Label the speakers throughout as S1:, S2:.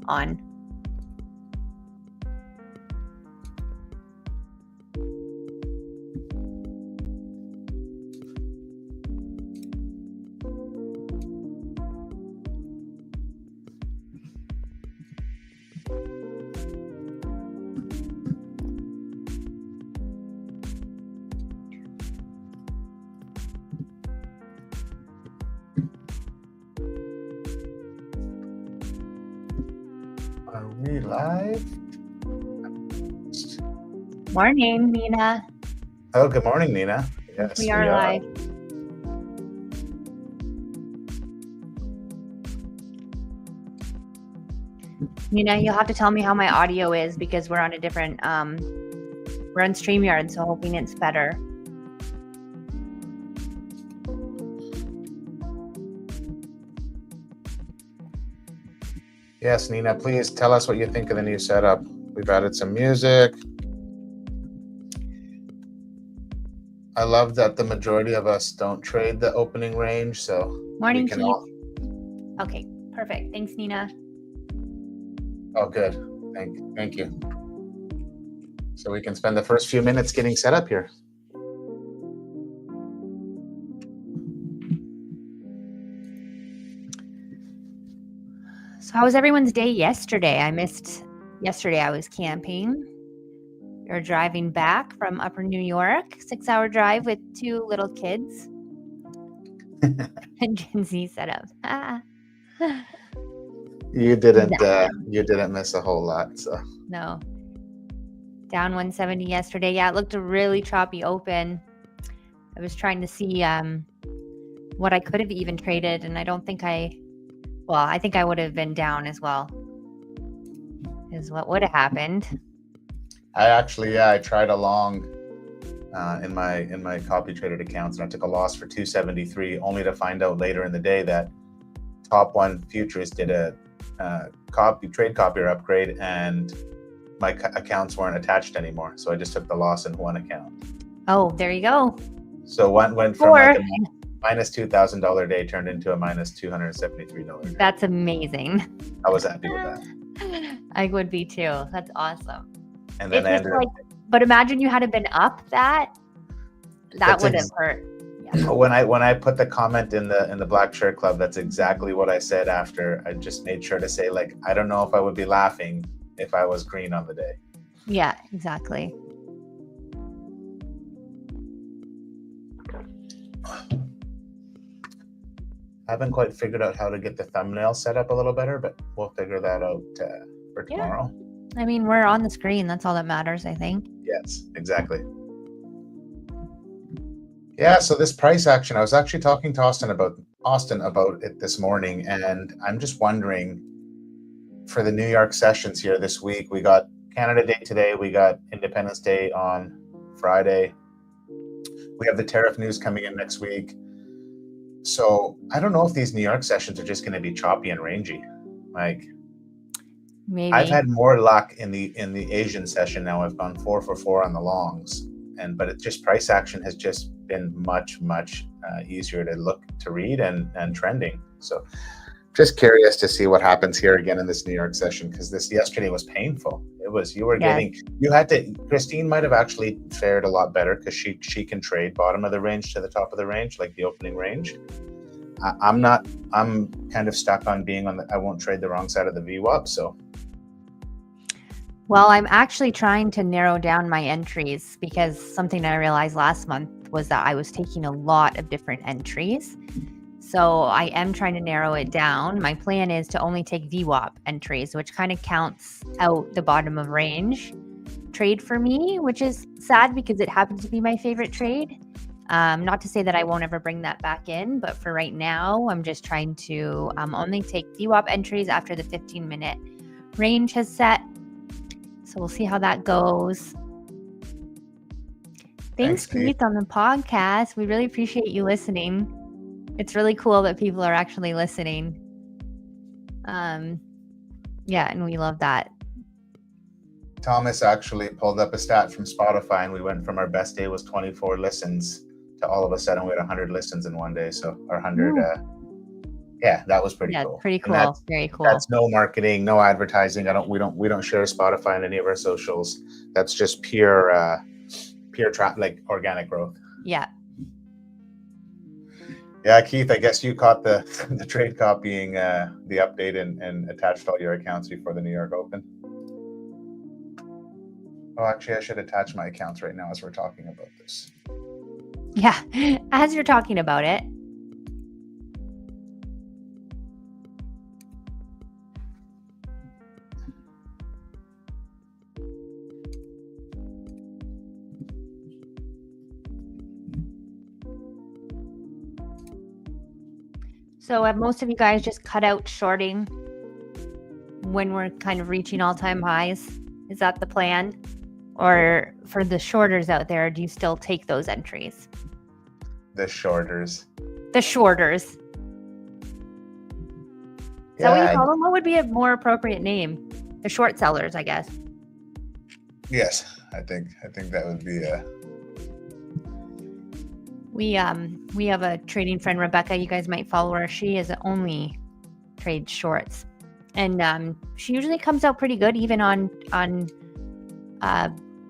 S1: on.
S2: Are we live?
S1: Morning, Nina.
S2: Oh, good morning, Nina. Yes,
S1: We are live. Nina, you'll have to tell me how my audio is because we're on a different, we're on StreamYard, so hoping it's better.
S2: Yes, Nina, please tell us what you think of the new setup. We've added some music. I love that the majority of us don't trade the opening range, so
S1: Morning,
S2: we can
S1: Keith.
S2: all...
S1: Okay, perfect. Thanks, Nina.
S2: Oh, good. Thank you. So we can spend the first few minutes getting set up here.
S1: So how was everyone's day yesterday? I missed yesterday. I was camping. You're driving back from Upper New York, 6-hour drive with 2 little kids. And Gen Z setup.
S2: You didn't miss a whole lot, so.
S1: No. Down 170 yesterday. Yeah, it looked a really choppy open. I was trying to see what I could have even traded, and I think I would have been down as well, is what would have happened.
S2: I tried along in my copy traded accounts, and I took a loss for 273, only to find out later in the day that Top One Futures did a trade copier upgrade, and my accounts weren't attached anymore. So I just took the loss in one account.
S1: Oh, there you go.
S2: So went from like a minus $2,000 day turned into a minus $273 day.
S1: That's amazing.
S2: I was happy with that.
S1: I would be too. That's awesome.
S2: And then
S1: but imagine you had been up that would have hurt. Yeah.
S2: When I put the comment in the Black Shirt Club, that's exactly what I said after. I just made sure to say, like, I don't know if I would be laughing if I was green on the day.
S1: Yeah, exactly.
S2: I haven't quite figured out how to get the thumbnail set up a little better, but we'll figure that out for tomorrow.
S1: I mean, we're on the screen. That's all that matters, I think.
S2: Yes, exactly. Yeah, so this price action, I was actually talking to Austin about it this morning, and I'm just wondering, for the New York sessions here this week, we got Canada Day today, we got Independence Day on Friday, we have the tariff news coming in next week. So I don't know if these New York sessions are just going to be choppy and rangy. Like,
S1: maybe
S2: I've had more luck in the Asian session now. I've gone 4 for 4 on the longs, but it just price action has just been much easier to read and trending. So just curious to see what happens here again in this New York session, because this yesterday was painful. It was, Christine might have actually fared a lot better because she can trade bottom of the range to the top of the range, like the opening range. I'm kind of stuck on being I won't trade the wrong side of the VWAP. So.
S1: Well, I'm actually trying to narrow down my entries, because something I realized last month was that I was taking a lot of different entries. So I am trying to narrow it down. My plan is to only take VWAP entries, which kind of counts out the bottom of range trade for me, which is sad because it happens to be my favorite trade. Not to say that I won't ever bring that back in, but for right now, I'm just trying to only take VWAP entries after the 15-minute range has set. So we'll see how that goes. Thanks, Keith, on the podcast. We really appreciate you listening. It's really cool that people are actually listening. And we love that.
S2: Thomas actually pulled up a stat from Spotify, and we went from our best day was 24 listens to all of a sudden we had 100 listens in one day. So our 100 Yeah, that was pretty
S1: Yeah,
S2: cool.
S1: pretty
S2: And
S1: cool. Very cool.
S2: that's no marketing, no advertising. We don't share Spotify on any of our socials. That's just pure like organic growth.
S1: Yeah.
S2: Yeah, Keith, I guess you caught the trade copying the update and attached all your accounts before the New York Open. Oh, actually, I should attach my accounts right now as we're talking about this.
S1: Yeah, as you're talking about it. So have most of you guys just cut out shorting when we're kind of reaching all-time highs? Is that the plan? Or for the shorters out there, do you still take those entries?
S2: The shorters.
S1: The shorters. Is that what you call them? What would be a more appropriate name? The short sellers, I guess.
S2: Yes, I think that would be a.
S1: We have a trading friend, Rebecca. You guys might follow her. She is only trades shorts, and she usually comes out pretty good, even on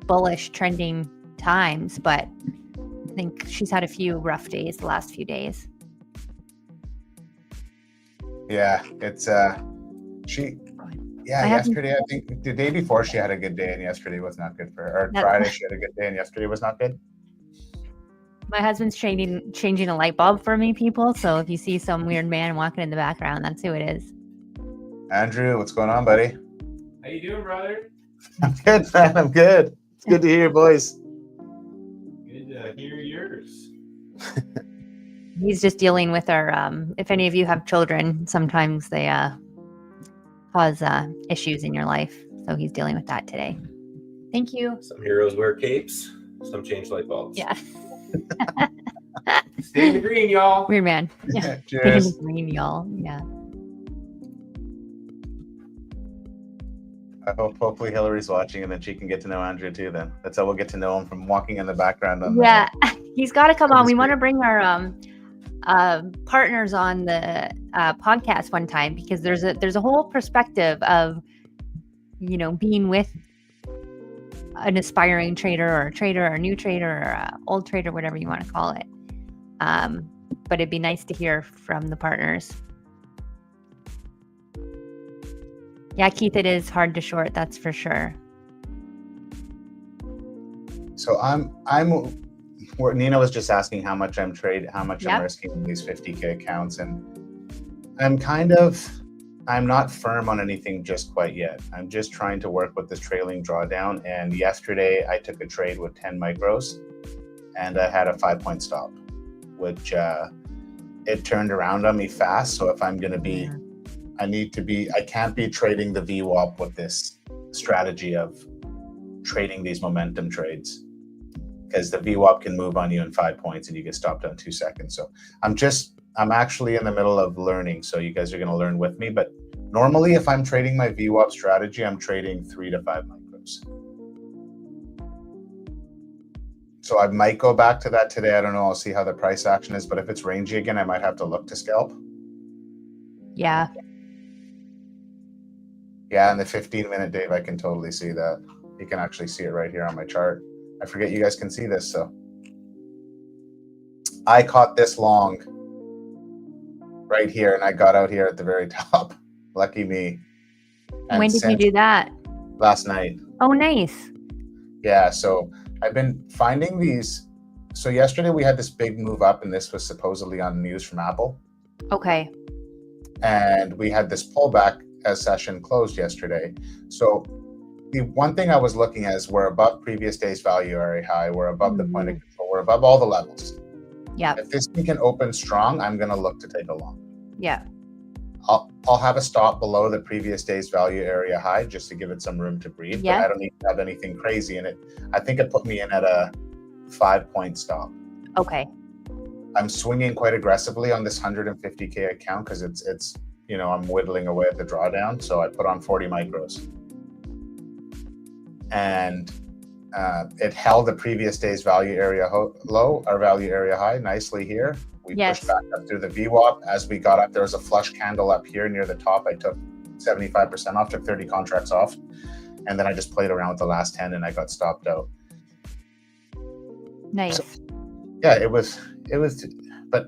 S1: bullish trending times. But I think she's had a few rough days the last few days.
S2: Yeah, it's yesterday, I think the day before she had a good day and yesterday was not good for her. Or Friday she had a good day and yesterday was not good.
S1: My husband's changing a light bulb for me, people. So if you see some weird man walking in the background, that's who it is.
S2: Andrew, what's going on, buddy?
S3: How you doing, brother?
S2: I'm good, man. I'm good. It's good to hear your voice.
S3: Good to hear yours.
S1: He's just dealing with our, if any of you have children, sometimes they cause issues in your life. So he's dealing with that today. Thank you.
S3: Some heroes wear capes, some change light bulbs.
S1: Yeah.
S3: Stay in the green, y'all.
S1: Weird man. Yeah.
S2: Cheers.
S1: Stay in the green, y'all. Yeah.
S2: I hopefully Hillary's watching and then she can get to know Andrew too then. That's how we'll get to know him, from walking in the background on
S1: Yeah. He's got to come on. We want to
S2: screen.
S1: bring our partners on the podcast one time, because there's a whole perspective of, being with an aspiring trader or a new trader or a old trader, whatever you want to call it. But it'd be nice to hear from the partners. Yeah, Keith, it is hard to short, that's for sure.
S2: So where Nina was just asking how much I'm risking in these 50K accounts, and I'm not firm on anything just quite yet. I'm just trying to work with this trailing drawdown. And yesterday I took a trade with 10 micros and I had a 5-point stop, which it turned around on me fast. So if I'm going to be, I can't be trading the VWAP with this strategy of trading these momentum trades, because the VWAP can move on you in 5 points and you get stopped on 2 seconds. So I'm actually in the middle of learning. So you guys are going to learn with me. But normally if I'm trading my VWAP strategy, I'm trading 3 to 5 micros. So I might go back to that today. I don't know. I'll see how the price action is. But if it's rangy again, I might have to look to scalp.
S1: Yeah.
S2: Yeah, in the 15-minute, Dave, I can totally see that. You can actually see it right here on my chart. I forget you guys can see this. So I caught this long right here, and I got out here at the very top. Lucky me. And
S1: when did you do that?
S2: Last night.
S1: Oh, nice.
S2: Yeah, so I've been finding these. So yesterday we had this big move up, and this was supposedly on news from Apple.
S1: Okay.
S2: And we had this pullback as session closed yesterday. So the one thing I was looking at is we're above previous day's value area high. We're above the point of control. We're above all the levels.
S1: Yeah.
S2: If this thing can open strong, I'm going to look to take a long.
S1: Yeah.
S2: I'll have a stop below the previous day's value area high just to give it some room to breathe.
S1: Yeah.
S2: But I don't need to have anything crazy in it. I think it put me in at a 5-point stop.
S1: Okay.
S2: I'm swinging quite aggressively on this 150K account because it's I'm whittling away at the drawdown. So I put on 40 micros. And It held the previous day's value area low, our value area high, nicely here. We pushed back up through the VWAP. As we got up, there was a flush candle up here near the top. I took 75% off, took 30 contracts off, and then I just played around with the last 10 and I got stopped out.
S1: Nice.
S2: So, yeah, it was, but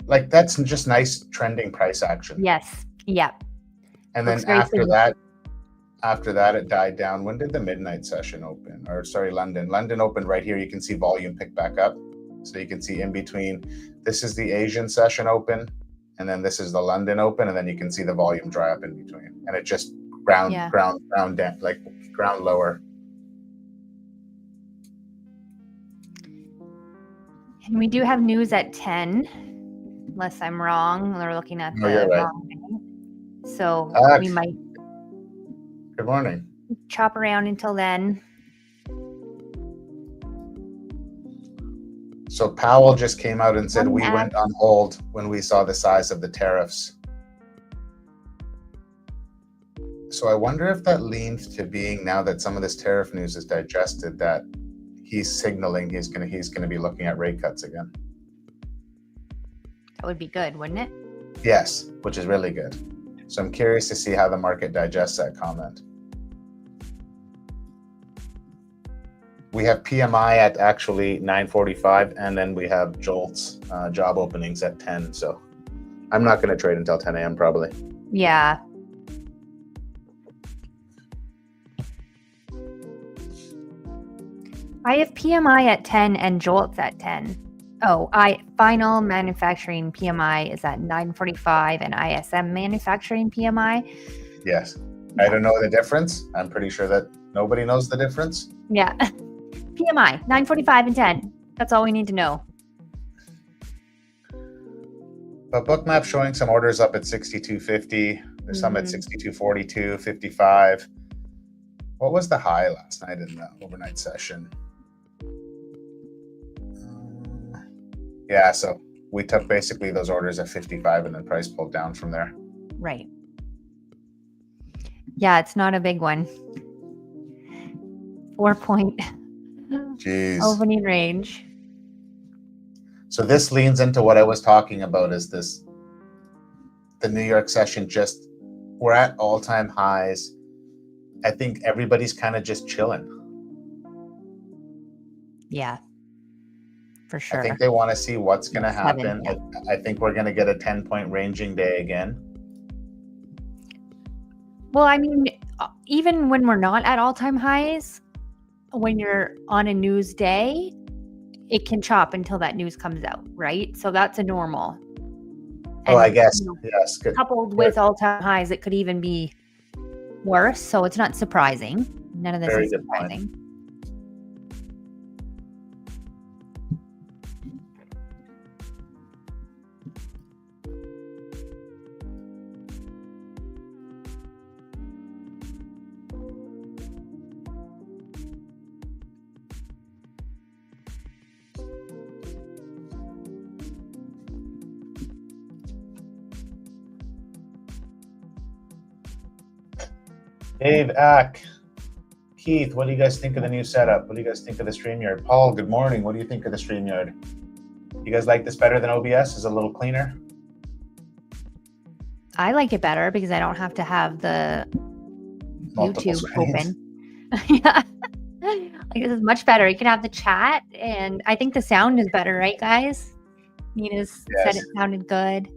S2: like that's just nice trending price action.
S1: Yes. Yeah.
S2: And
S1: Looks
S2: then
S1: very
S2: after that, it died down. When did the midnight session open? Or sorry, London. London opened right here. You can see volume pick back up. So you can see in between, this is the Asian session open, and then this is the London open, and then you can see the volume dry up in between. And it just ground down, like ground lower.
S1: And we do have news at 10, unless I'm wrong. We're looking at
S2: No, you're right.
S1: wrong thing. So we might
S2: Good morning.
S1: chop around until then.
S2: So Powell just came out and said we went on hold when we saw the size of the tariffs. So I wonder if that leans to being, now that some of this tariff news is digested, that he's signaling he's gonna be looking at rate cuts again.
S1: That would be good, wouldn't it?
S2: Yes, which is really good. So I'm curious to see how the market digests that comment. We have PMI at actually 9:45, and then we have JOLTS job openings at 10. So I'm not going to trade until 10 a.m. probably.
S1: Yeah. I have PMI at 10 and JOLTS at 10. Oh, final manufacturing PMI is at 9:45 and ISM manufacturing PMI.
S2: Yes. I don't know the difference. I'm pretty sure that nobody knows the difference.
S1: Yeah. PMI 9:45 and 10. That's all we need to know.
S2: But Bookmap showing some orders up at 62.50. There's some at 62.42, 55. What was the high last night in the overnight session? Yeah, so we took basically those orders at 55 and then price pulled down from there.
S1: Right. Yeah, it's not a big one. 4-point opening range.
S2: So this leans into what I was talking about, is this, the New York session, just, we're at all-time highs. I think everybody's kind of just chilling.
S1: Yeah, for sure.
S2: I think they want to see what's going to happen. Yeah. I think we're going to get a 10-point ranging day again.
S1: Well, I mean, even when we're not at all-time highs, when you're on a news day, it can chop until that news comes out, right? So that's a normal.
S2: And, I guess, yes.
S1: Coupled with all-time highs, it could even be worse. So it's not surprising. None of this is surprising.
S2: Dave, Ack, Keith, what do you guys think of the new setup? What do you guys think of the StreamYard? Paul, good morning. What do you think of the StreamYard? You guys like this better than OBS? Is it a little cleaner?
S1: I like it better because I don't have to have the
S2: Multiple
S1: YouTube
S2: screens.
S1: Open. Yeah. Like, this is much better. You can have the chat, and I think the sound is better, right, guys? Nina's said it sounded good.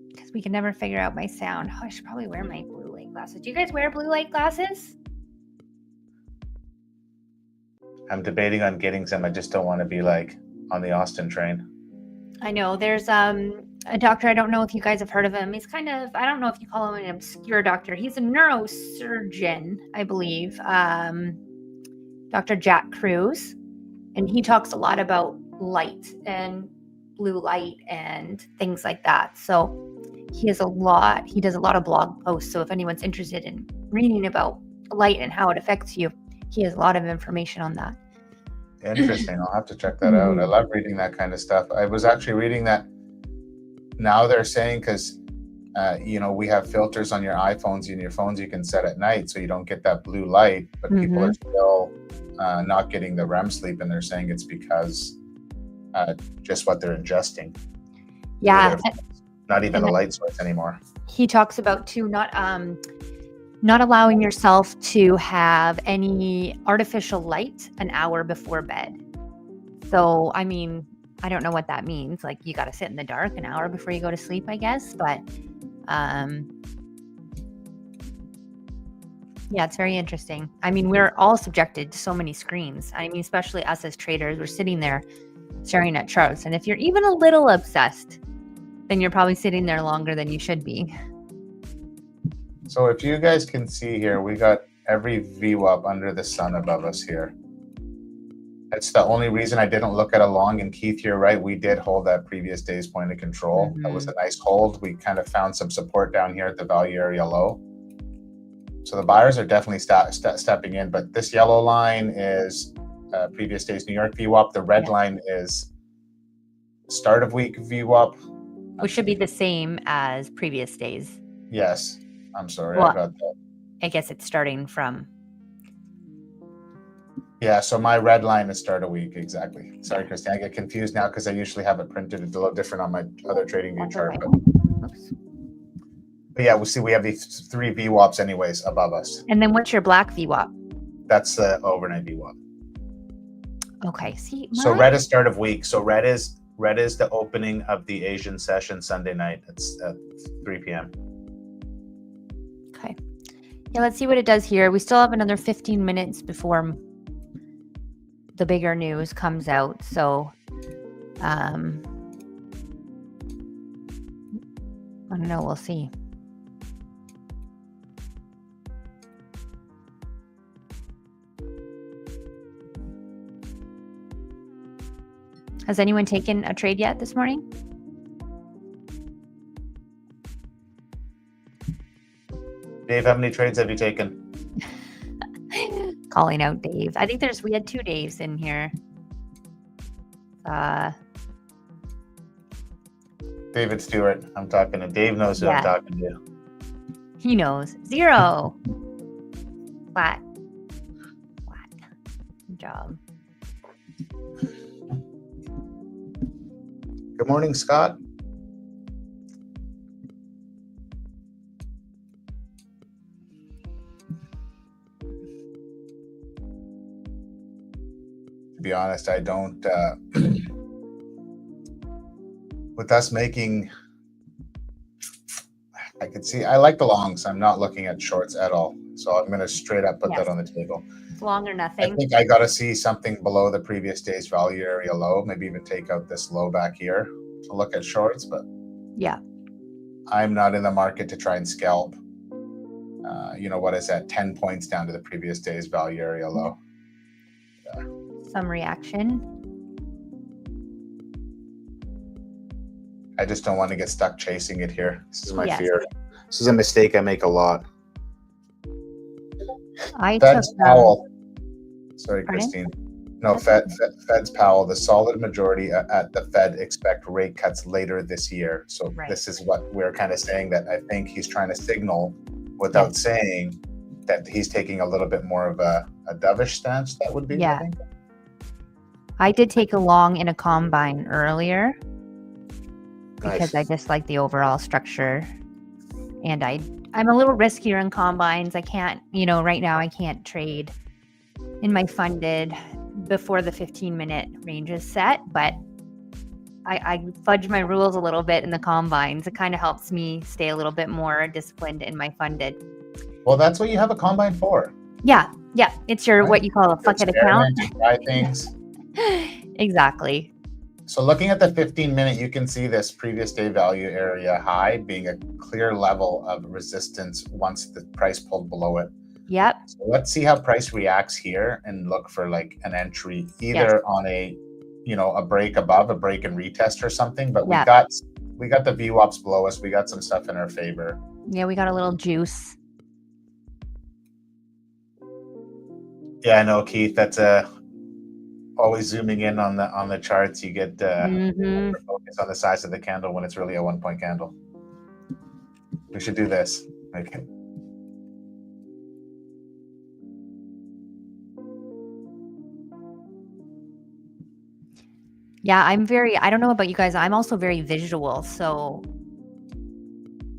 S1: Because we can never figure out my sound. Oh, I should probably wear my blue light glasses. Do you guys wear blue light glasses?
S2: I'm debating on getting some. I just don't want to be like on the Austin train.
S1: I know. There's a doctor, I don't know if you guys have heard of him. He's kind of, I don't know if you call him an obscure doctor. He's a neurosurgeon, I believe. Dr. Jack Cruz. And he talks a lot about light and blue light and things like that. So he does a lot of blog posts. So if anyone's interested in reading about light and how it affects you, he has a lot of information on that.
S2: Interesting. I'll have to check that out. I love reading that kind of stuff. I was actually reading that now they're saying, because We have filters on your iPhones and your phones you can set at night so you don't get that blue light, but people are still not getting the REM sleep, and they're saying it's because just what they're ingesting.
S1: Yeah.
S2: Not even the light source anymore.
S1: He talks about too not allowing yourself to have any artificial light an hour before bed. So, I mean, I don't know what that means. Like, you got to sit in the dark an hour before you go to sleep, I guess. But yeah, it's very interesting. I mean, we're all subjected to so many screens. I mean, especially us as traders, we're sitting there staring at charts. And if you're even a little obsessed, then you're probably sitting there longer than you should be.
S2: So if you guys can see here, we got every VWAP under the sun above us here. That's the only reason I didn't look at a long. And Keith, you're right. We did hold that previous day's point of control. That was a nice hold. We kind of found some support down here at the value area low. So the buyers are definitely stepping in. But this yellow line is previous day's New York VWAP. The red line is start of week VWAP.
S1: Which should be the same as previous days.
S2: Yes. I'm sorry.
S1: Well,
S2: I got that.
S1: I guess it's starting from.
S2: Yeah, so my red line is start a week, exactly. Sorry, Christine, I get confused now because I usually have it printed. It's a little different on my other trading view chart. But yeah, we have these 3 VWAPs anyways above us.
S1: And then what's your black VWAP?
S2: That's the overnight VWAP.
S1: Okay, see.
S2: So red is start of week. So red is the opening of the Asian session Sunday night. It's at 3 p.m.
S1: Okay. Yeah, let's see what it does here. We still have another 15 minutes before the bigger news comes out. So, I don't know. We'll see. Has anyone taken a trade yet this morning?
S2: Dave, how many trades have you taken?
S1: Calling out Dave. I think we had 2 Daves in here.
S2: David Stewart. I'm talking to Dave. Knows who I'm talking to.
S1: He knows. 0. Flat. Good job.
S2: Good morning, Scott. To be honest, I don't, with us making, I could see, I like the longs. I'm not looking at shorts at all. So I'm going to straight up put that on the table.
S1: It's long or nothing.
S2: I think I got to see something below the previous day's value area low, maybe even take out this low back here to look at shorts, but
S1: yeah,
S2: I'm not in the market to try and scalp. What is that? 10 points down to the previous day's value area low. Yeah.
S1: Some reaction.
S2: I just don't want to get stuck chasing it here. This is my fear. This is a mistake I make a lot. Fed's Powell. Sorry, Christine. No, Fed's Powell. The solid majority at the Fed expect rate cuts later this year. So this is what we're kind of saying, that I think he's trying to signal without saying that he's taking a little bit more of a dovish stance. That would be.
S1: Yeah. I did take a long in a combine earlier because I just like the overall structure, and I'm a little riskier in combines. I can't, right now I can't trade in my funded before the 15-minute range is set, but I fudge my rules a little bit in the combines. It kind of helps me stay a little bit more disciplined in my funded.
S2: Well, that's what you have a combine for.
S1: Yeah. It's your what you call a fuck it account.
S2: Try things.
S1: Exactly.
S2: So looking at the 15-minute, you can see this previous day value area high being a clear level of resistance once the price pulled below it.
S1: Yep.
S2: So let's see how price reacts here and look for like an entry either on a break above, a break and retest or something. But we got the VWAPs below us. We got some stuff in our favor.
S1: Yeah, we got a little juice.
S2: Yeah, I know, Keith. That's always zooming in on the charts. You get focus on the size of the candle when it's really a 1-point candle. We should do this. Okay.
S1: Yeah, I don't know about you guys, I'm also very visual. So,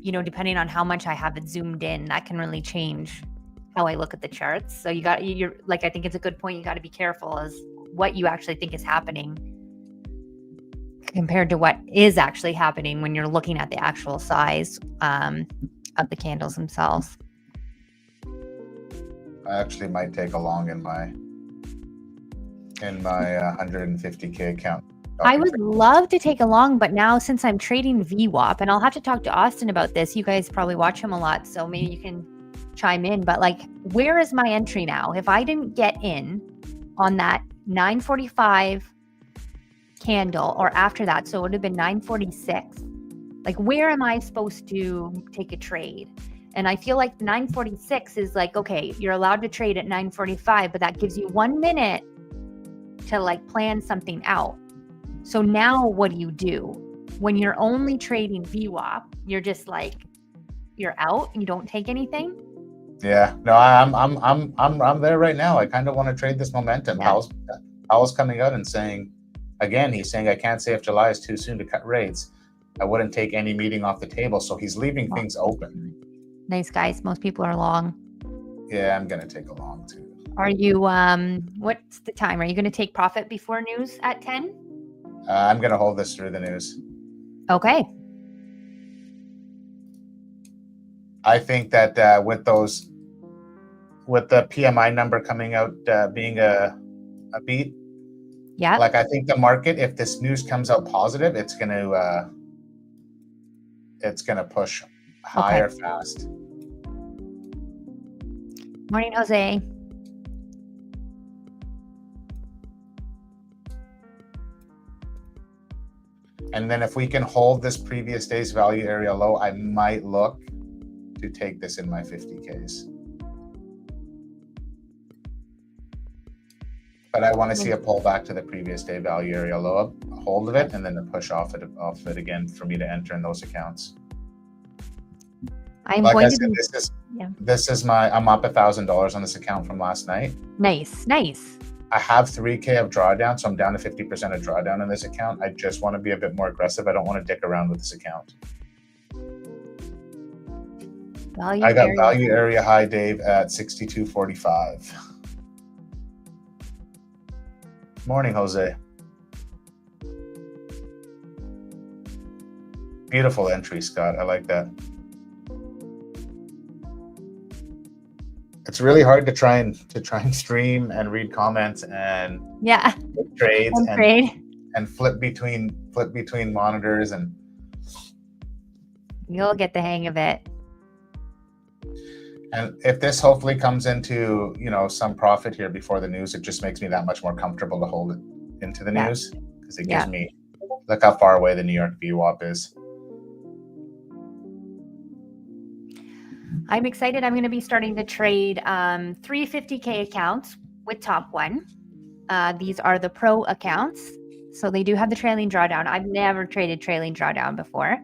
S1: depending on how much I have it zoomed in, that can really change how I look at the charts. So you're like, I think it's a good point. You got to be careful as what you actually think is happening compared to what is actually happening when you're looking at the actual size of the candles themselves.
S2: I actually might take a long in my 150K account.
S1: I would love to take a long, but now since I'm trading VWAP, and I'll have to talk to Austin about this. You guys probably watch him a lot, so maybe you can chime in. But like, where is my entry now? If I didn't get in on that 945 candle or after that, so it would have been 946. Like, where am I supposed to take a trade? And I feel like 946 is like, okay, you're allowed to trade at 945, but that gives you 1 minute to like plan something out. So now what do you do when you're only trading VWAP? You're just like, you're out. You don't take anything.
S2: Yeah, no, I'm there right now. I kind of want to trade this momentum.
S1: Yeah.
S2: Powell's coming out and saying, again, he's saying, I can't say if July is too soon to cut rates. I wouldn't take any meeting off the table. So he's leaving things open.
S1: Nice, guys. Most people are long.
S2: Yeah, I'm going to take a long too.
S1: Are you, what's the time? Are you going to take profit before news at 10?
S2: I'm going to hold this through the news.
S1: Okay.
S2: I think that with the PMI number coming out being a beat,
S1: Yeah.
S2: like I think the market, if this news comes out positive, it's going to push higher fast.
S1: Morning, Jose.
S2: And then if we can hold this previous day's value area low, I might look to take this in my 50Ks. But I want to see a pullback to the previous day value area low, a hold of it, and then to push off it again for me to enter in those accounts.
S1: I'm
S2: like
S1: going
S2: I
S1: to
S2: said,
S1: be,
S2: I'm up $1,000 on this account from last night.
S1: Nice.
S2: I have 3K of drawdown, so I'm down to 50% of drawdown in this account. I just want to be a bit more aggressive. I don't want to dick around with this account. I got value area high, Dave, at 62.45. Morning, Jose. Beautiful entry, Scott. I like that. It's really hard to try and stream and read comments and trades and flip between monitors, and
S1: you'll get the hang of it.
S2: And if this hopefully comes into some profit here before the news, it just makes me that much more comfortable to hold it into the news, because it gives me, look how far away the New York VWAP is.
S1: I'm excited. I'm going to be starting to trade 350K accounts with Top One. These are the pro accounts. So they do have the trailing drawdown. I've never traded trailing drawdown before.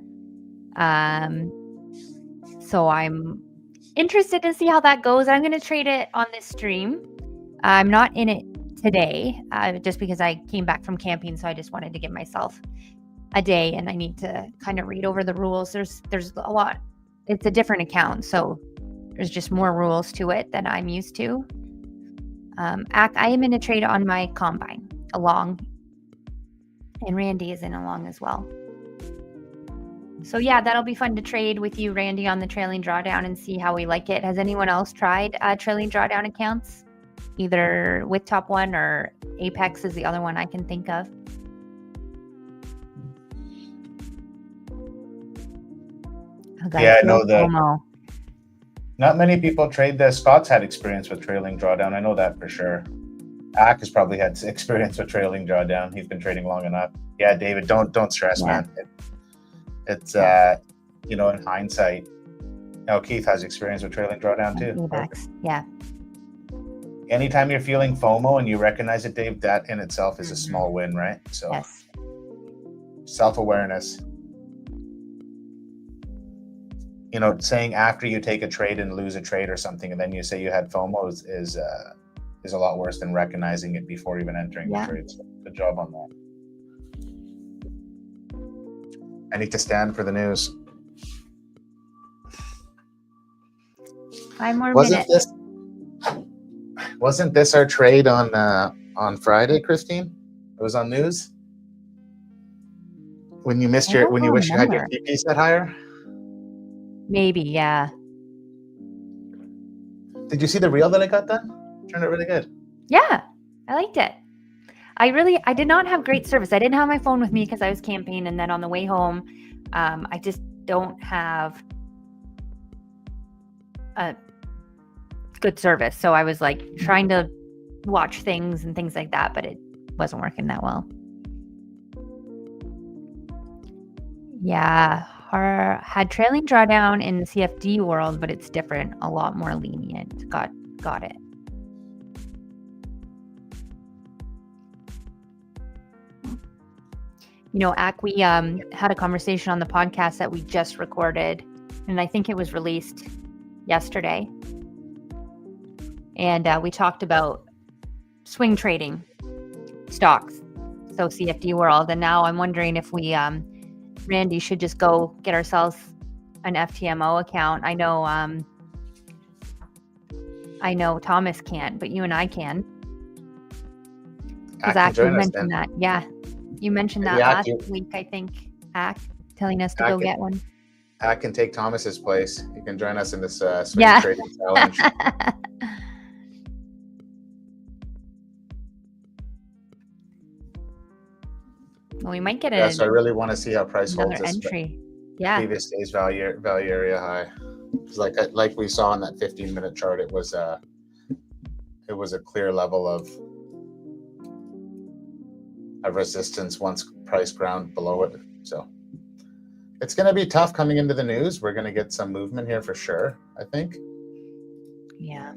S1: So I'm interested to see how that goes. I'm going to trade it on this stream. I'm not in it today, just because I came back from camping. So I just wanted to give myself a day, and I need to kind of read over the rules. There's a lot. It's a different account, so there's just more rules to it than I'm used to. I am in a trade on my combine, a long, and Randy is in a long as well. So yeah, that'll be fun to trade with you, Randy, on the trailing drawdown and see how we like it. Has anyone else tried trailing drawdown accounts, either with Top One or Apex is the other one I can think of?
S2: Yeah, I know that. Not many people trade this. Scott's had experience with trailing drawdown. I know that for sure. Ak has probably had experience with trailing drawdown. He's been trading long enough. Yeah, David, don't stress, man. It's in hindsight. Keith has experience with trailing drawdown too.
S1: Yeah.
S2: Anytime you're feeling FOMO and you recognize it, Dave, that in itself is a small win, right? So self-awareness. saying after you take a trade and lose a trade or something, and then you say you had FOMO is a lot worse than recognizing it before even entering the trade. So good job on that. I need to stand for the news.
S1: 5 more minutes.
S2: Wasn't this our trade on Friday, Christine? It was on news. When you wish you had your TP set higher.
S1: Maybe, yeah.
S2: Did you see the reel that I got done? Turned out really good.
S1: Yeah, I liked it. I did not have great service. I didn't have my phone with me because I was camping, and then on the way home, I just don't have a good service. So I was like trying to watch things and things like that, but it wasn't working that well. Yeah, had trailing drawdown in the CFD world, but it's different, a lot more lenient. Got it. Ak, we had a conversation on the podcast that we just recorded, and I think it was released yesterday. And we talked about swing trading stocks, so CFD world. And now I'm wondering if we, Randy, should just go get ourselves an FTMO account. I know Thomas can't, but you and I can. Because actually mentioned that. Yeah. You mentioned that last week, I think, Ak, telling us to go get one.
S2: Ak can take Thomas's place. He can join us in this swing trading challenge.
S1: Well, we might get
S2: so I really want to see how price holds this
S1: entry.
S2: Previous day's value area high. It's like we saw on that 15-minute chart, it was a clear level of resistance once price ground below it. So it's going to be tough coming into the news. We're going to get some movement here for sure, I think.
S1: Yeah.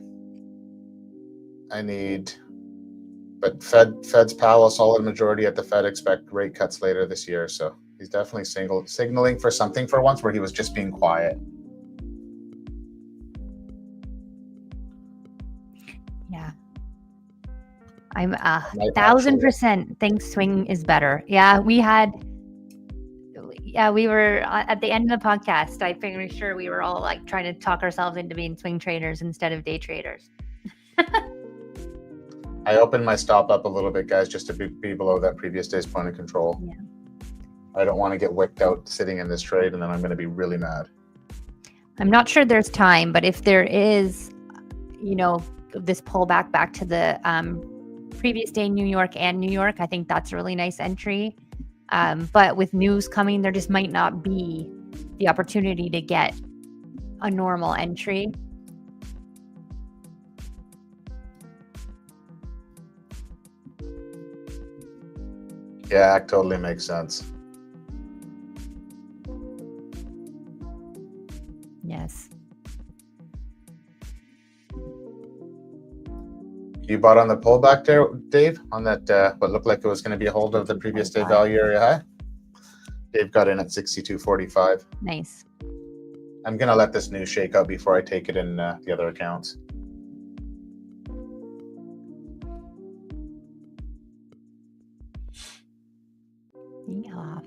S2: But Fed's Powell, solid majority at the Fed expect rate cuts later this year. So he's definitely signaling for something for once where he was just being quiet.
S1: Yeah. I'm 1,000% think swing is better. Yeah, we were at the end of the podcast. I figured sure we were all like trying to talk ourselves into being swing traders instead of day traders.
S2: I opened my stop up a little bit, guys, just to be below that previous day's point of control.
S1: Yeah.
S2: I don't want to get wicked out sitting in this trade, and then I'm going to be really mad.
S1: I'm not sure there's time, but if there is, this pullback back to the previous day New York, I think that's a really nice entry. But with news coming, there just might not be the opportunity to get a normal entry.
S2: Yeah, it totally makes sense.
S1: Yes.
S2: You bought on the pullback there, Dave, on that what looked like it was going to be a hold of the previous day value area high? Dave got in at 62.45.
S1: Nice.
S2: I'm going to let this news shake out before I take it in the other accounts.
S1: Yeah.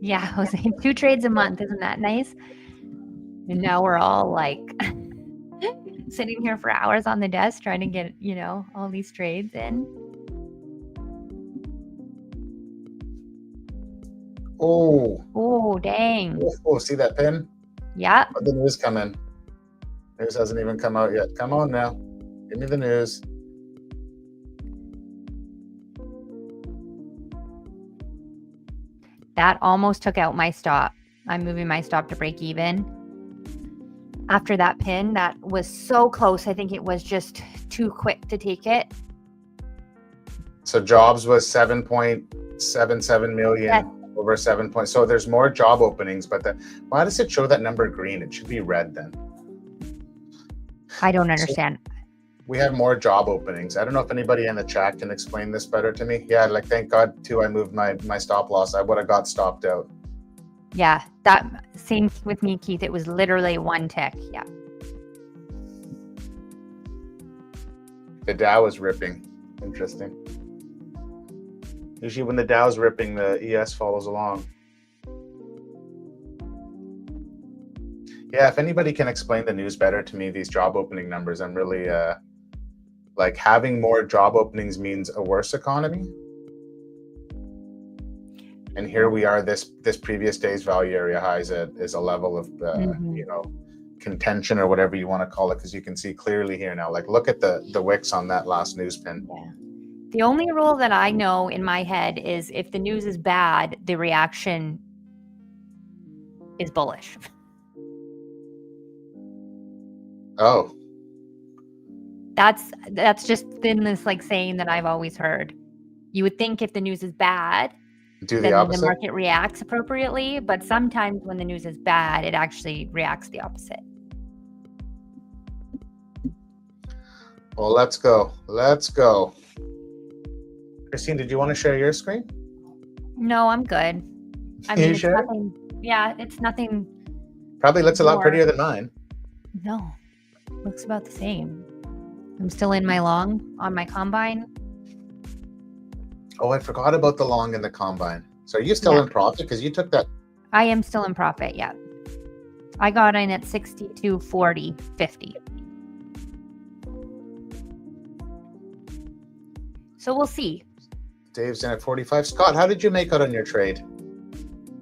S1: Yeah, Jose, 2 trades a month. Isn't that nice? And now we're all like sitting here for hours on the desk trying to get, all these trades in. Oh, dang.
S2: Oh, see that pin?
S1: Yeah.
S2: Let the news come in. News hasn't even come out yet. Come on now. Give me the news.
S1: That almost took out my stop. I'm moving my stop to break even. After that pin, that was so close. I think it was just too quick to take it.
S2: So jobs was 7.77 million.
S1: Yeah.
S2: Over 7 points. So there's more job openings, but why does it show that number green? It should be red then.
S1: I don't understand.
S2: We have more job openings. I don't know if anybody in the chat can explain this better to me. Yeah, like thank God too I moved my stop loss. I would have got stopped out.
S1: Yeah, that same with me, Keith. It was literally one tick. Yeah.
S2: The Dow is ripping. Interesting. Usually when the Dow's ripping, the ES follows along. Yeah, if anybody can explain the news better to me, these job opening numbers, I'm really like having more job openings means a worse economy. And here we are, this previous day's value area highs is a level of you know, contention or whatever you want to call it, because you can see clearly here now. Like look at the wicks on that last news pin.
S1: Yeah. The only rule that I know in my head is if the news is bad, the reaction is bullish.
S2: Oh.
S1: That's just been this like saying that I've always heard. You would think if the news is bad,
S2: Do the
S1: then
S2: opposite?
S1: the market reacts appropriately, but sometimes when the news is bad, it actually reacts the opposite.
S2: Well, let's go. Let's go. Christine, did you want to share your screen?
S1: No, I'm good. I
S2: Can
S1: mean,
S2: you
S1: it's
S2: share?
S1: nothing. Yeah, it's nothing.
S2: Probably looks a lot
S1: more.
S2: prettier than mine.
S1: No, looks about the same. I'm still in my long on my combine.
S2: Oh, I forgot about the long in the combine. So are you still
S1: Yeah.
S2: in profit? Because you took that.
S1: I am still in profit. Yeah, I got in at 62.40.50. So we'll see.
S2: Dave's in at 45. Scott, how did you make out on your trade?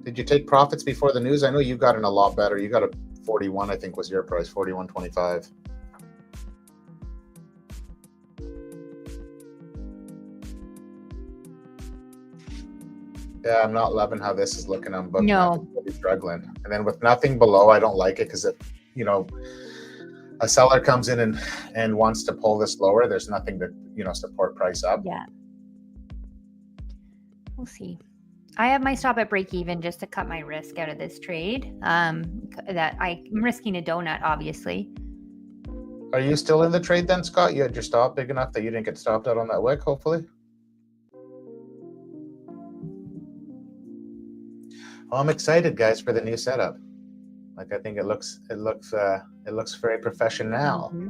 S2: Did you take profits before the news? I know you got in a lot better. You got a 41, I think was your price, 41.25. Yeah, I'm not loving how this is looking on book.
S1: No.
S2: I'm really struggling. And then with nothing below, I don't like it because if, you know, a seller comes in and wants to pull this lower, there's nothing to, you know, support price up.
S1: Yeah. We'll see. I have my stop at break even just to cut my risk out of this trade. That I'm risking a donut, obviously.
S2: Are you still in the trade then, Scott? You had your stop big enough that you didn't get stopped out on that wick, hopefully? Well, I'm excited, guys, for the new setup. Like, I think it looks very professional.
S1: Mm-hmm.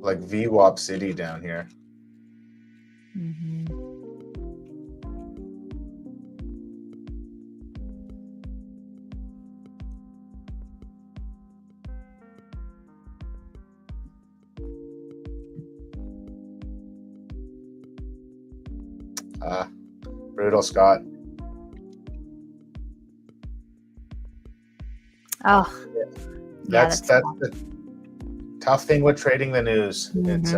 S2: Like VWAP City down here.
S1: Mm-hmm.
S2: Brutal, Scott.
S1: Oh,
S2: That's the tough thing with trading the news.
S1: Mhm.
S2: It's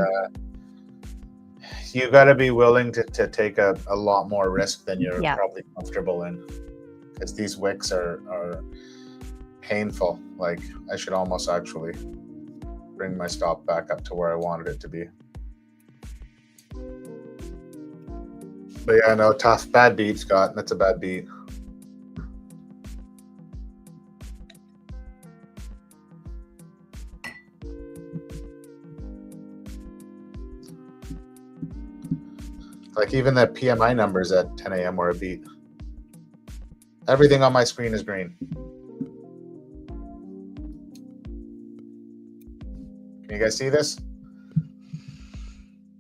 S2: you got to be willing to take a lot more risk than you're probably comfortable in, because these wicks are painful. Like, I should almost actually bring my stop back up to where I wanted it to be. But yeah, no, tough. Bad beat, Scott. That's a bad beat. Like, even the PMI numbers at 10 a.m. were a beat. Everything on my screen is green. Can you guys see this?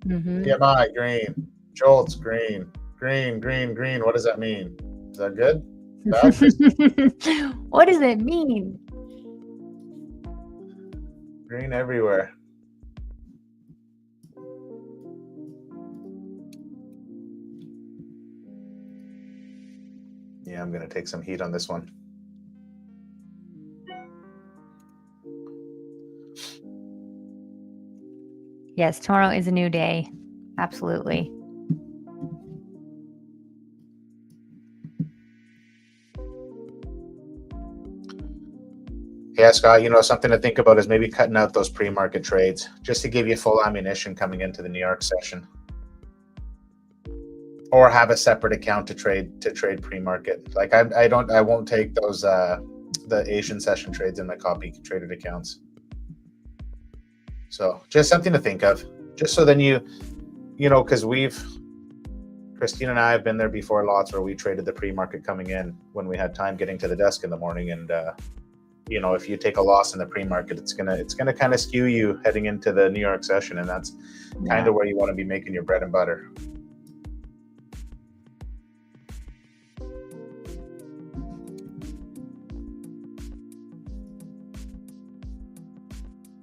S1: Mm-hmm.
S2: PMI, green. Jolts, green. Green, green, green. What does that mean? Is that good? Bad?
S1: What does it mean?
S2: Green everywhere. Yeah, I'm going to take some heat on this one.
S1: Yes, tomorrow is a new day. Absolutely.
S2: Yeah, Scott, you know, something to think about is maybe cutting out those pre-market trades just to give you full ammunition coming into the New York session. or have a separate account to trade pre-market. Like I won't take those the Asian session trades in my copy traded accounts. So just something to think of, just so then you know, because Christine and I have been there before lots where we traded the pre-market coming in when we had time getting to the desk in the morning, and you know, if you take a loss in the pre-market, it's gonna kind of skew you heading into the New York session, and that's kind of where you want to be making your bread and butter.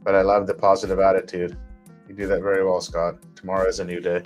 S2: But I love the positive attitude. You do that very well, Scott. Tomorrow is a new day.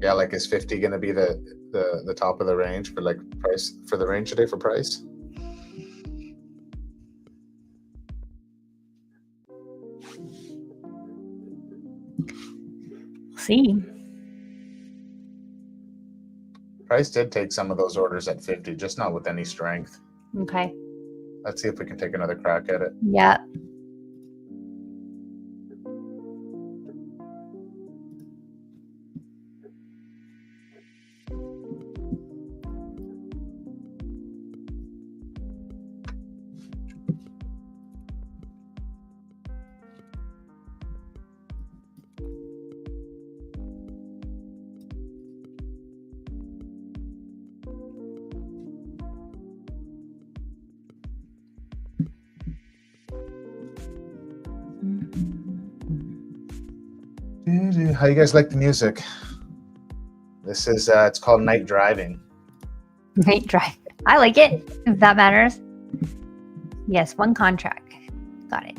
S2: Yeah, like is 50 going to be the top of the range for like price for the range today for price?
S1: See.
S2: Price did take some of those orders at 50, just not with any strength.
S1: Okay.
S2: Let's see if we can take another crack at it.
S1: Yeah.
S2: How you guys like the music? This is it's called Night Driving.
S1: Night drive. I like it, if that matters. Yes, one contract. Got it.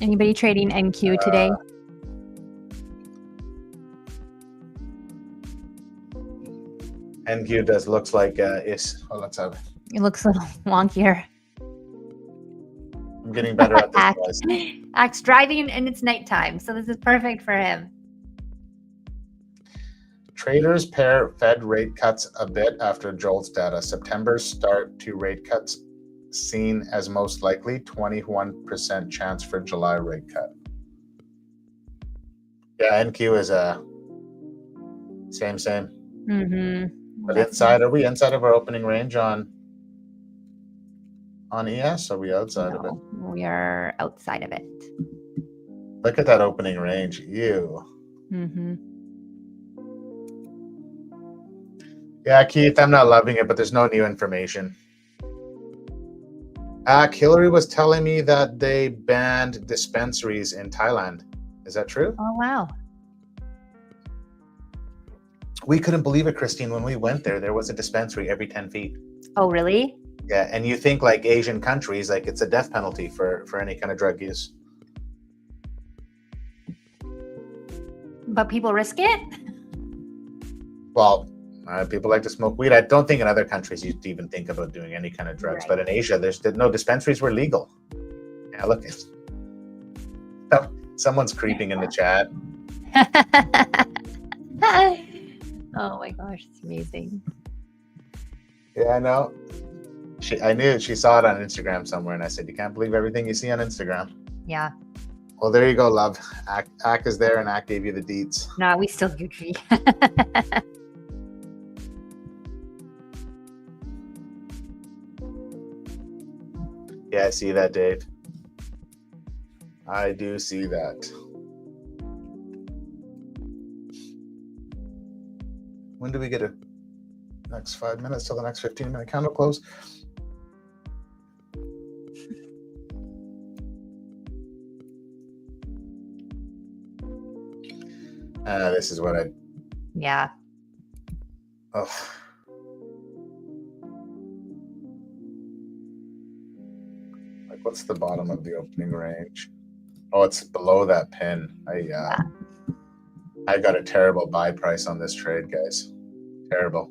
S1: Anybody trading NQ today?
S2: NQ does looks like let's have.
S1: It looks a little wonkier.
S2: I'm getting better at this, guys.
S1: Axe driving and it's nighttime, so this is perfect for him.
S2: Traders pair Fed rate cuts a bit after JOLTS data. September's start to rate cuts seen as most likely, 21% chance for July rate cut. Yeah, NQ is same.
S1: Mm-hmm.
S2: But are we inside of our opening range on ES? Or are we outside of it?
S1: We are outside of it.
S2: Look at that opening range. Ew.
S1: Mm-hmm.
S2: Yeah, Keith, I'm not loving it, but there's no new information. Hillary was telling me that they banned dispensaries in Thailand. Is that true?
S1: Oh, wow.
S2: We couldn't believe it, Christine. When we went there was a dispensary every 10 feet.
S1: Oh, really?
S2: Yeah, and you think like Asian countries, like it's a death penalty for any kind of drug use.
S1: But people risk it?
S2: Well, people like to smoke weed. I don't think in other countries you'd even think about doing any kind of drugs. Right. But in Asia, there's no dispensaries were legal. Yeah, look. Someone's creeping in the chat.
S1: Oh my gosh, it's amazing.
S2: Yeah, I know. I knew she saw it on Instagram somewhere, and I said, "You can't believe everything you see on Instagram."
S1: Yeah.
S2: Well, there you go, love. Ak is there, and Ak gave you the deets.
S1: No, we still Gucci.
S2: Yeah, I see that, Dave. I do see that. When do we get a next 5 minutes till the next 15-minute candle close? This is what I...
S1: Yeah.
S2: Oh. Like What's the bottom of the opening range? Oh, it's below that pin. I got a terrible buy price on this trade, guys. Terrible.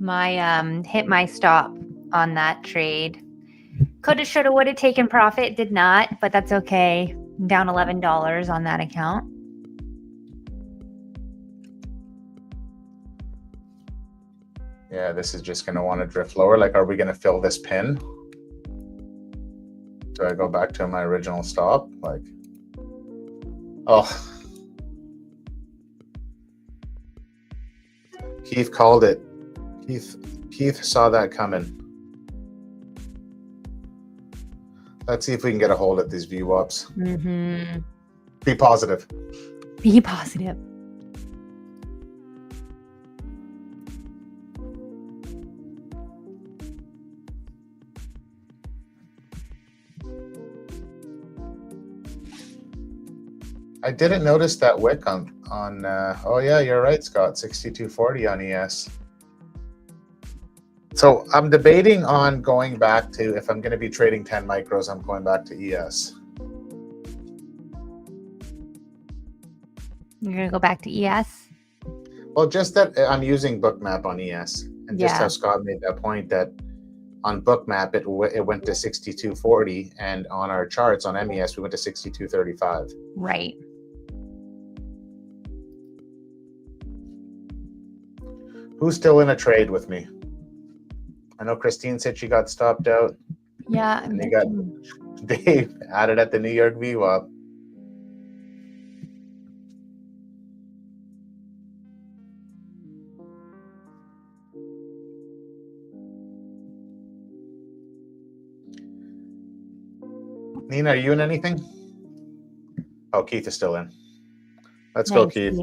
S1: My hit my stop on that trade. Coulda, shoulda, woulda taken profit. Did not, but that's okay. I'm down $11 on that account.
S2: Yeah, this is just going to want to drift lower. Like, are we going to fill this pin? Do I go back to my original stop? Like, oh. Keith called it. Keith saw that coming. Let's see if we can get a hold of these VWAPs.
S1: Mm-hmm.
S2: Be positive.
S1: Be positive.
S2: I didn't notice that wick on oh yeah, you're right, Scott, 6240 on ES. So I'm debating on going back to, if I'm going to be trading 10 micros, I'm going back to ES.
S1: You're going to go back to ES?
S2: Well, just that I'm using Bookmap on ES. And just how Scott made that point that on Bookmap, it went to 6240, and on our charts on MES, we went to 6235.
S1: Right.
S2: Who's still in a trade with me? I know Christine said she got stopped out.
S1: Yeah.
S2: And you got Dave added at the New York VWAP. Nina, are you in anything? Oh, Keith is still in. Let's go, Keith.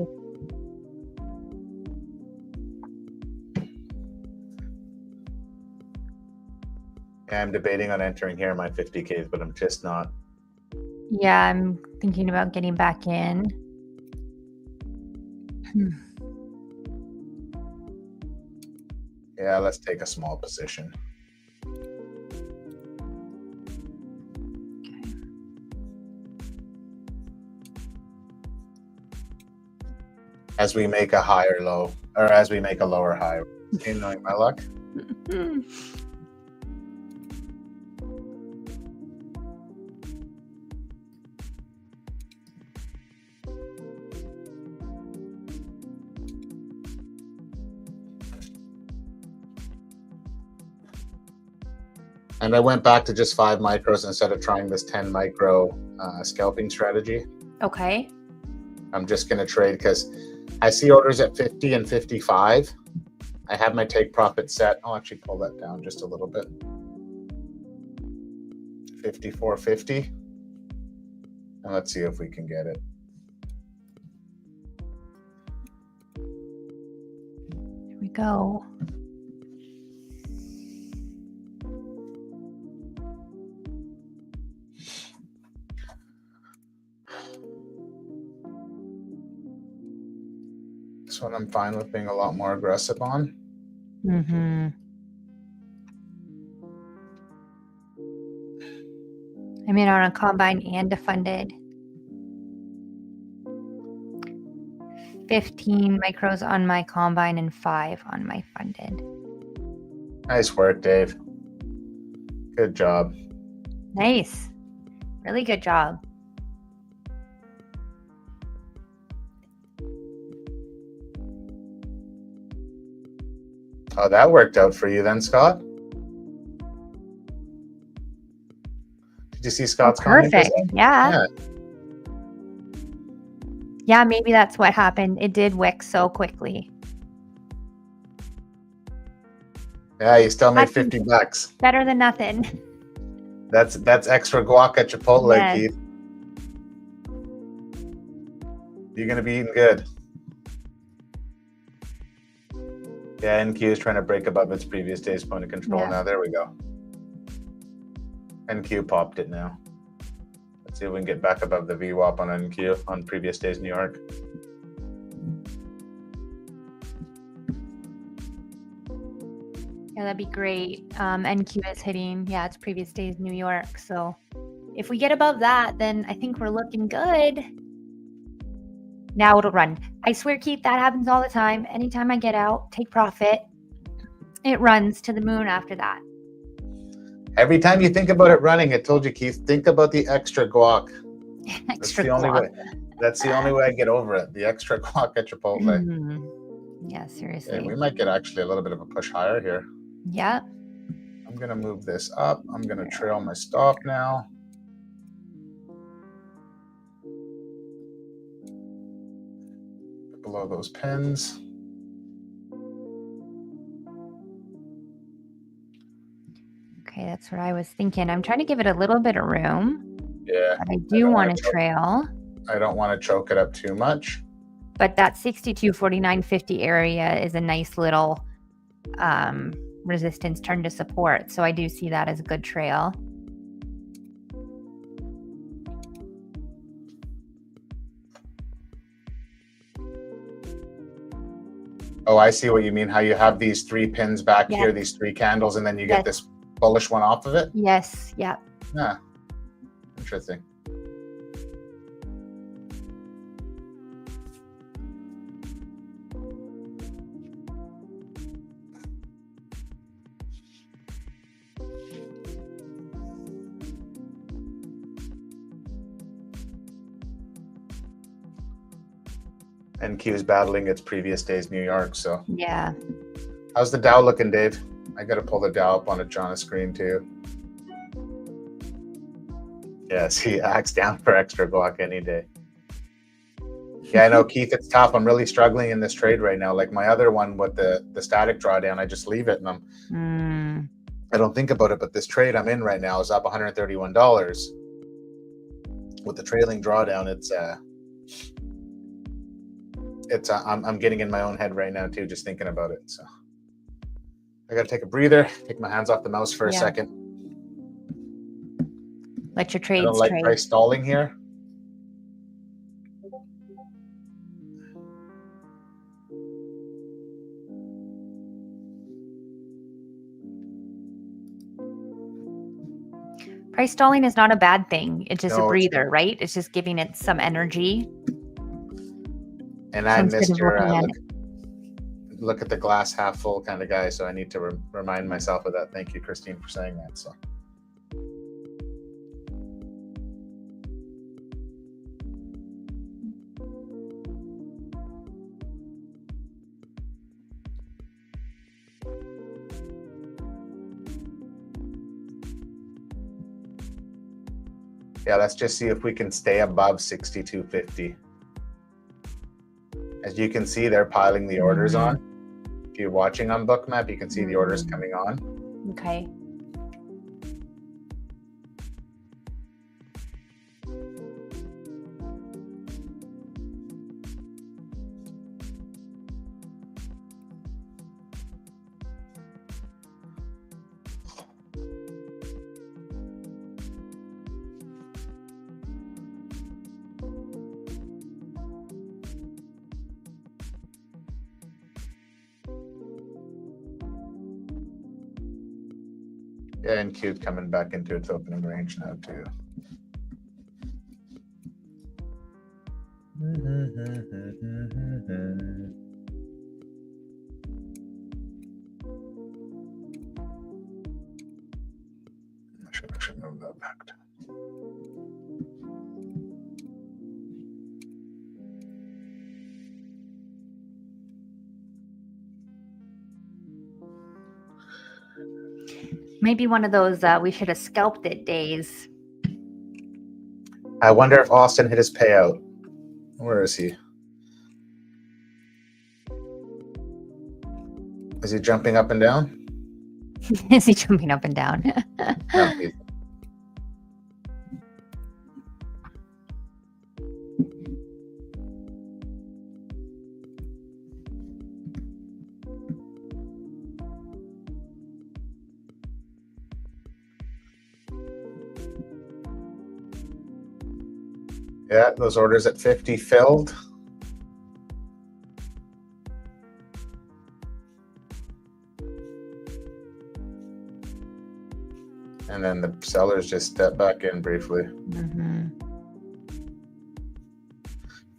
S2: Yeah, I'm debating on entering here in my 50Ks, but I'm just not.
S1: Yeah, I'm thinking about getting back in.
S2: Yeah, let's take a small position. As we make a higher low, or as we make a lower high. Okay, knowing my luck. And I went back to just 5 micros instead of trying this 10 micro scalping strategy.
S1: Okay.
S2: I'm just going to trade because I see orders at 50 and 55. I have my take profit set. I'll actually pull that down just a little bit. 54.50. And let's see if we can get it.
S1: Here we go.
S2: This one I'm fine with being a lot more aggressive on.
S1: Mm-hmm. I'm in on a combine and a funded. 15 micros on my combine and 5 on my funded.
S2: Nice work, Dave. Good job.
S1: Nice. Really good job.
S2: Oh, that worked out for you then, Scott? Did you see Scott's comment?
S1: Perfect. Yeah. Yeah, maybe that's what happened. It did wick so quickly.
S2: Yeah, you still made $50.
S1: Better than nothing.
S2: That's extra guac at Chipotle,
S1: Yes.
S2: Keith. You're gonna be eating good. Yeah, NQ is trying to break above its previous day's point of control.
S1: Yeah.
S2: Now there we go. NQ popped it now. Let's see if we can get back above the VWAP on NQ on previous day's New York.
S1: Yeah, that'd be great. NQ is hitting, yeah, it's previous days New York. So if we get above that, then I think we're looking good. Now it'll run. I swear, Keith, that happens all the time. Anytime I get out, take profit, it runs to the moon after that.
S2: Every time you think about it running, I told you, Keith, think about the extra guac.
S1: Extra
S2: That's the only
S1: guac.
S2: way. That's the only way I get over it. The extra guac at Chipotle.
S1: Yeah, seriously.
S2: Okay, we might get actually a little bit of a push higher here.
S1: Yeah.
S2: I'm gonna move this up. I'm gonna trail my stop now. Below those pins.
S1: Okay, that's what I was thinking. I'm trying to give it a little bit of room.
S2: Yeah.
S1: But I do want to trail.
S2: I don't want to choke it up too much.
S1: But that 62.49.50 area is a nice little resistance turn to support. So I do see that as a good trail.
S2: Oh, I see what you mean. How you have these three pins back
S1: Yeah.
S2: here, these three candles, and then you get this bullish one off of it?
S1: Yes. Yeah.
S2: Yeah. Interesting. NQ is battling its previous day's New York, so.
S1: Yeah.
S2: How's the Dow looking, Dave? I gotta pull the Dow up on a screen too. Yeah, see, axe down for extra guac any day. Yeah, I know, Keith, it's tough. I'm really struggling in this trade right now. Like my other one with the static drawdown, I just leave it and I don't think about it. But this trade I'm in right now is up $131. With the trailing drawdown, I'm getting in my own head right now too, just thinking about it. So I gotta take a breather, take my hands off the mouse for a second.
S1: Let your trades
S2: I don't like
S1: trade.
S2: price stalling here.
S1: Price stalling is not a bad thing. It's just
S2: No,
S1: a
S2: it's
S1: breather, right? It's just giving it some energy.
S2: And I
S1: instead
S2: missed
S1: of
S2: your
S1: looking at
S2: look at the glass half full kind of guy, so I need to remind myself of that. Thank you, Christine, for saying that. So. Yeah, let's just see if we can stay above 62.50. As you can see, they're piling the orders on. If you're watching on Bookmap, you can see the orders coming on.
S1: Okay.
S2: Yeah, and Q's coming back into its opening range now too. I should actually move that back to.
S1: Maybe one of those we should have scalped it days.
S2: I wonder if Austin hit his payout. Where is he? Is he jumping up and down?
S1: Is he jumping up and down?
S2: No, he's yeah, those orders at 50 filled. And then the sellers just step back in briefly.
S1: Mm-hmm.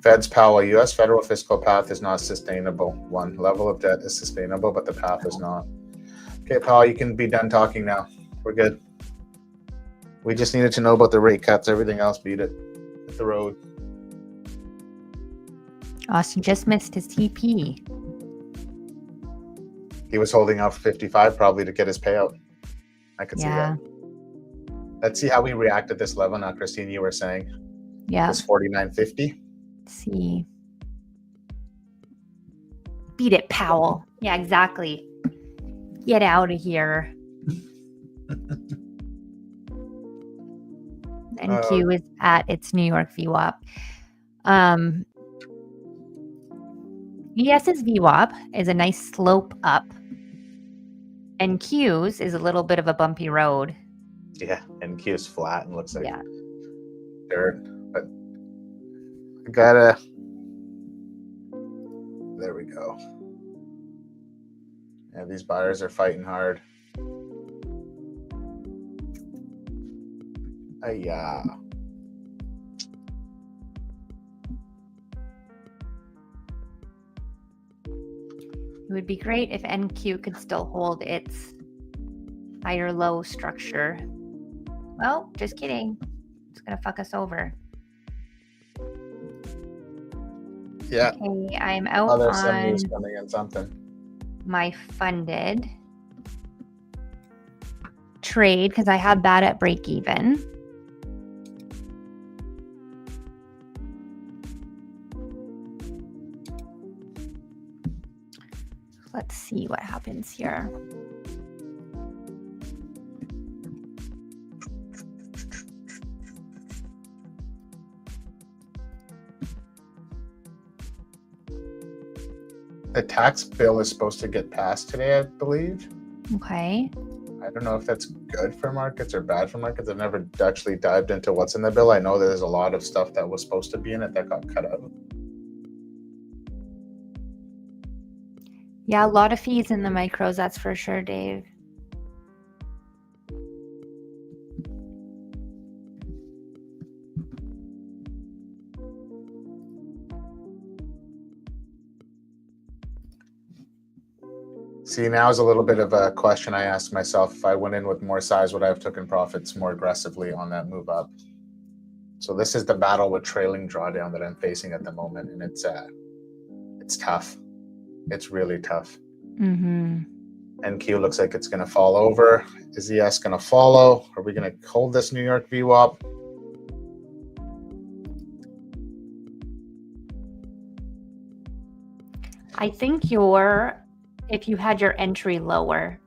S2: Fed's Powell, U.S. federal fiscal path is not sustainable. One, level of debt is sustainable, but the path is not. Okay, Powell, you can be done talking now. We're good. We just needed to know about the rate cuts. Everything else, beat it. Hit the road.
S1: Austin just missed his TP.
S2: He was holding out for 55 probably to get his payout. I could see that. Let's see how we react at this level now, Christine, you were saying.
S1: Yeah.
S2: This 49.50.
S1: Let's see. Beat it, Powell. Yeah, exactly. Get out of here. NQ is at its New York VWAP. ES's VWAP is a nice slope up. NQ's is a little bit of a bumpy road.
S2: Yeah, NQ is flat and looks like
S1: Yeah.
S2: dirt. But I gotta. There we go. Yeah, these buyers are fighting hard. Yeah.
S1: It would be great if NQ could still hold its higher low structure. Well, just kidding. It's gonna fuck us over.
S2: Yeah.
S1: Okay, I'm out
S2: Oh, there's some
S1: on
S2: news coming in something.
S1: my funded trade because I have that at break even. Let's see what happens here.
S2: The tax bill is supposed to get passed today, I believe.
S1: Okay.
S2: I don't know if that's good for markets or bad for markets. I've never actually dived into what's in the bill. I know there's a lot of stuff that was supposed to be in it that got cut out.
S1: Yeah, a lot of fees in the micros, that's for sure, Dave.
S2: See, now is a little bit of a question I asked myself. If I went in with more size, would I have taken profits more aggressively on that move up? So this is the battle with trailing drawdown that I'm facing at the moment, and it's tough. It's really tough.
S1: Mm-hmm.
S2: NQ looks like it's going to fall over. Is ES going to follow? Are we going to hold this New York VWAP?
S1: I think if you had your entry lower,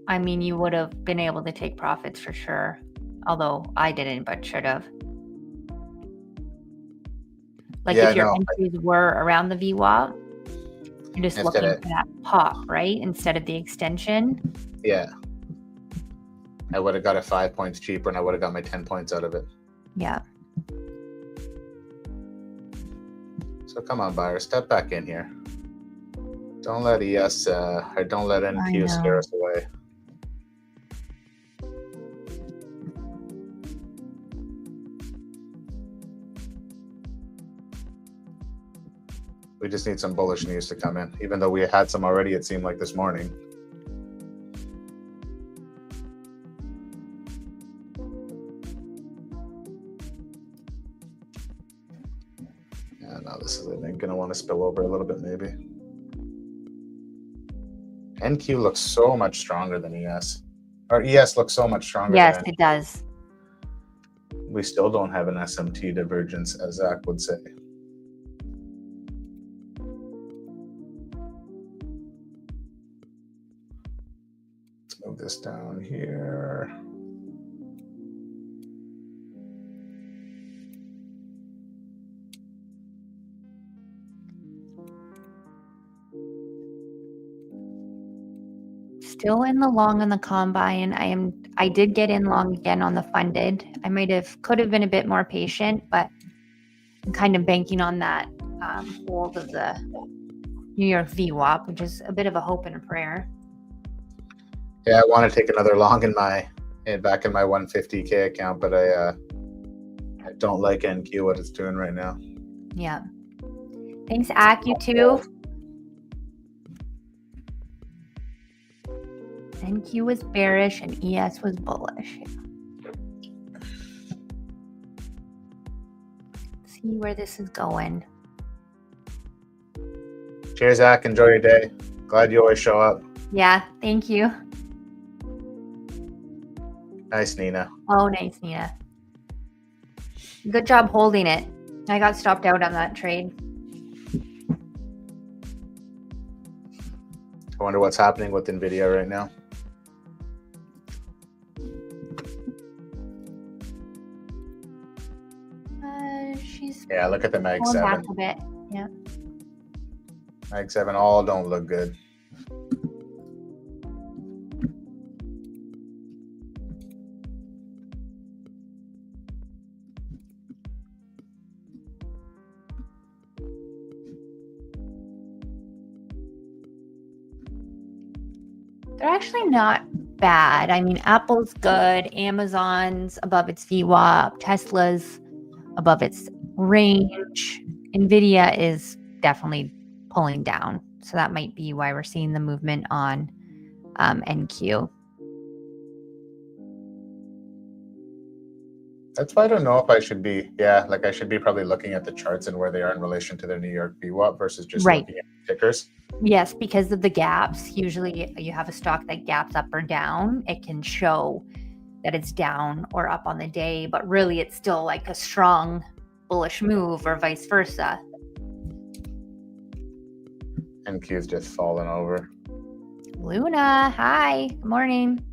S1: I mean, you would have been able to take profits for sure. Although I didn't, but should have. Like if your entries were around the VWAP, you're just looking for that pop, right? Instead of the extension.
S2: Yeah. I would have got it 5 points cheaper and I would have got my 10 points out of it.
S1: Yeah.
S2: So come on, buyers, step back in here. Don't let ES or don't let NQ scare us away. We just need some bullish news to come in. Even though we had some already, it seemed like this morning. Yeah, no, this is going to want to spill over a little bit, maybe. NQ looks so much stronger than ES. Or ES looks so much stronger
S1: than
S2: NQ.
S1: It does.
S2: We still don't have an SMT divergence, as Zach would say. Let's move this down here.
S1: Still in the long on the combine. I did get in long again on the funded. I could have been a bit more patient, but I'm kind of banking on that hold of the New York VWAP, which is a bit of a hope and a prayer.
S2: Yeah, I want to take another long back in my 150K account, but I don't like NQ what it's doing right now.
S1: Yeah. Thanks, Ak. You too. NQ was bearish and ES was bullish. See where this is going.
S2: Cheers, Zach. Enjoy your day. Glad you always show up.
S1: Yeah, thank you.
S2: Nice, Nina.
S1: Oh, nice, Nina. Good job holding it. I got stopped out on that trade.
S2: I wonder what's happening with NVIDIA right now.
S1: She's
S2: look at the Mag
S1: pulling
S2: 7.
S1: back a bit. Yeah.
S2: Mag 7 all don't look good.
S1: They're actually not bad. I mean, Apple's good, Amazon's above its VWAP, Tesla's above its range. NVIDIA is definitely pulling down. So that might be why we're seeing the movement on NQ.
S2: That's why I don't know if I should be, I should be probably looking at the charts and where they are in relation to their New York VWAP versus just looking at tickers.
S1: Yes, because of the gaps. Usually you have a stock that gaps up or down. It can show that it's down or up on the day, but really it's still like a strong bullish move or vice versa.
S2: NQ's just fallen over.
S1: Luna, hi. Good morning.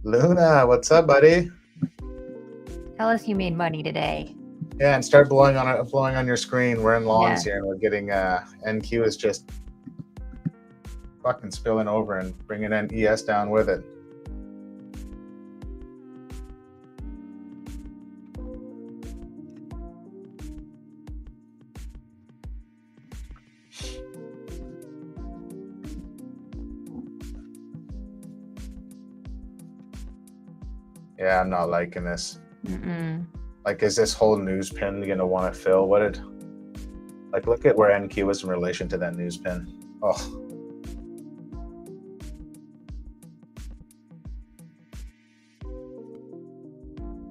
S2: Luna, what's up, buddy?
S1: Tell us you made money today.
S2: Yeah, and start blowing on your screen. We're in longs here, and we're getting NQ is just fucking spilling over and bringing in ES down with it. Yeah, I'm not liking this. Like, is this whole news pin gonna want to fill? Look at where NQ is in relation to that news pin. Oh.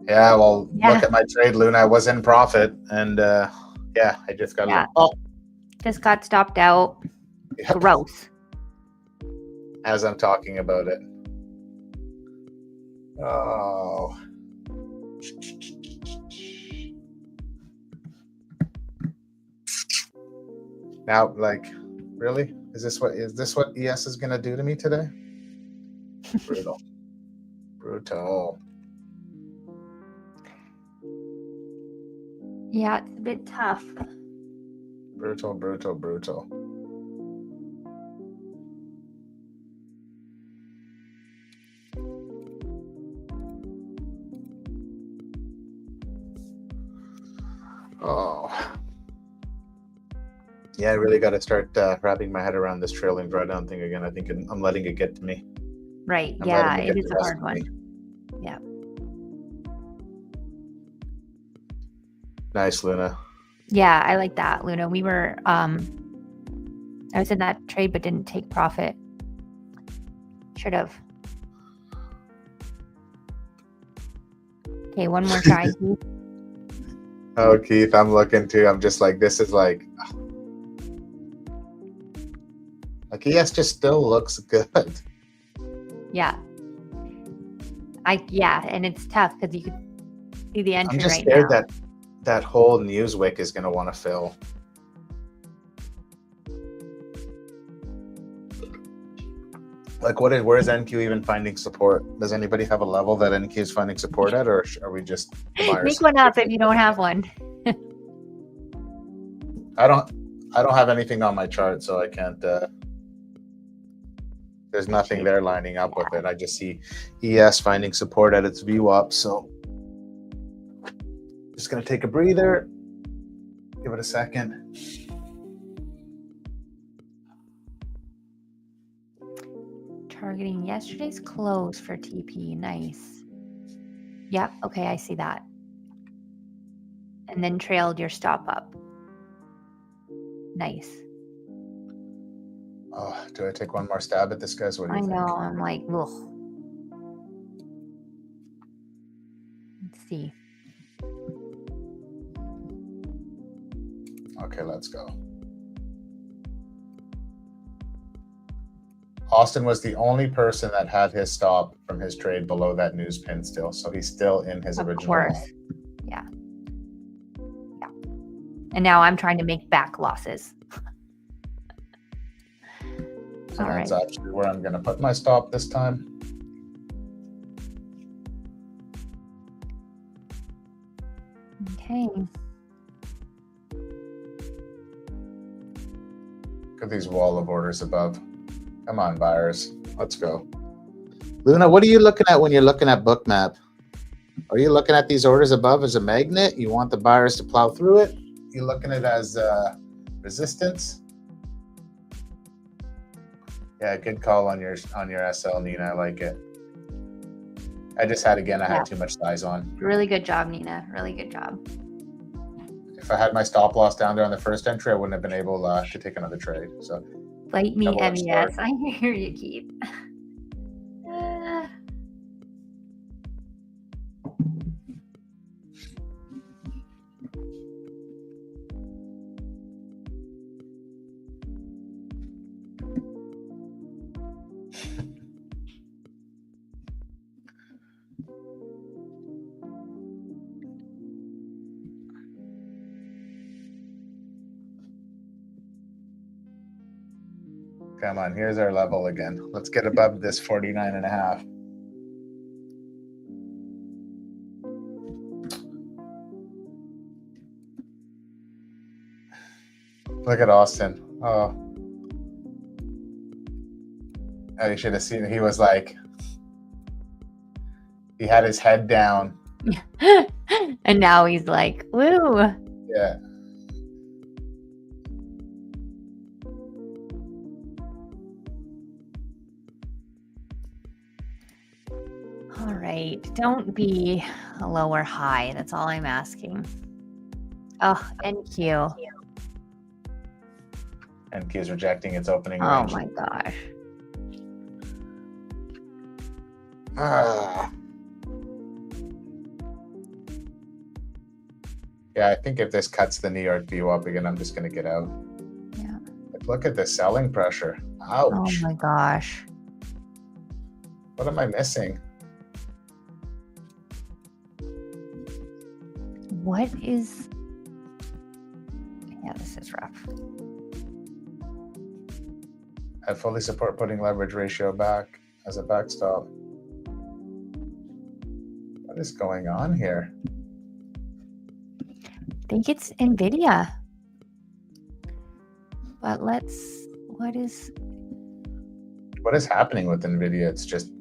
S2: Yeah, well, look at my trade, Luna. I was in profit, and I just got
S1: just got stopped out. Yep. Gross.
S2: As I'm talking about it. Oh. Now, really? Is this what ES is gonna do to me today? Brutal.
S1: Yeah, it's a bit tough.
S2: Brutal. Oh. Yeah, I really got to start wrapping my head around this trailing drawdown thing again. I think I'm letting it get to me.
S1: Right. Yeah, it is a hard one. Yeah.
S2: Nice, Luna.
S1: Yeah, I like that, Luna. We were, I was in that trade but didn't take profit. Should have. Okay, one more try.
S2: Oh, Keith, I'm looking too. I'm just like, this is like ES just still looks good.
S1: Yeah. And it's tough because you could see the entry right now.
S2: I'm just scared that whole Newswick is going to want to fill. Where is NQ even finding support? Does anybody have a level that NQ is finding support at, or are we just
S1: make one up if you don't have one?
S2: I don't have anything on my chart, so I can't. There's nothing there lining up with it. I just see ES finding support at its VWAP, so just gonna take a breather. Give it a second.
S1: Targeting yesterday's close for TP. Nice. Yep. Okay, I see that. And then trailed your stop up. Nice.
S2: Oh, do I take one more stab at this, guys? What do you
S1: I
S2: think?
S1: know. I'm like, ugh. Let's see.
S2: Okay, let's go. Austin was the only person that had his stop from his trade below that news pin still, so he's still in his
S1: Of
S2: original.
S1: course. Yeah. Yeah. And now I'm trying to make back losses.
S2: So
S1: All
S2: that's
S1: right.
S2: actually where I'm going to put my stop this time.
S1: Okay.
S2: Look at these wall of orders above. Come on, buyers. Let's go. Luna, what are you looking at when you're looking at Bookmap? Are you looking at these orders above as a magnet? You want the buyers to plow through it? You looking at it as resistance? Yeah, good call on your SL, Nina. I like it. I just had had too much size on.
S1: Really good job, Nina. Really good job.
S2: If I had my stop loss down there on the first entry, I wouldn't have been able to take another trade. So
S1: Bite me,
S2: Double-edged
S1: MES.
S2: sword.
S1: I hear you, Keith.
S2: come on, here's our level again. Let's get above this 49.5. Look at Austin. Oh, you should have seen. He was like, he had his head down.
S1: And now he's like, woo.
S2: Yeah.
S1: All right. Don't be a low or high. That's all I'm asking. Oh, NQ.
S2: NQ is rejecting its opening
S1: Oh
S2: range.
S1: my gosh.
S2: Yeah, I think if this cuts the New York view up again, I'm just going to get out.
S1: Yeah.
S2: But look at the selling pressure. Ouch.
S1: Oh my gosh.
S2: What am I missing?
S1: What is... Yeah, this is rough.
S2: I fully support putting leverage ratio back as a backstop. What is going on here?
S1: I think it's NVIDIA. But what is...
S2: What is happening with NVIDIA? It's just...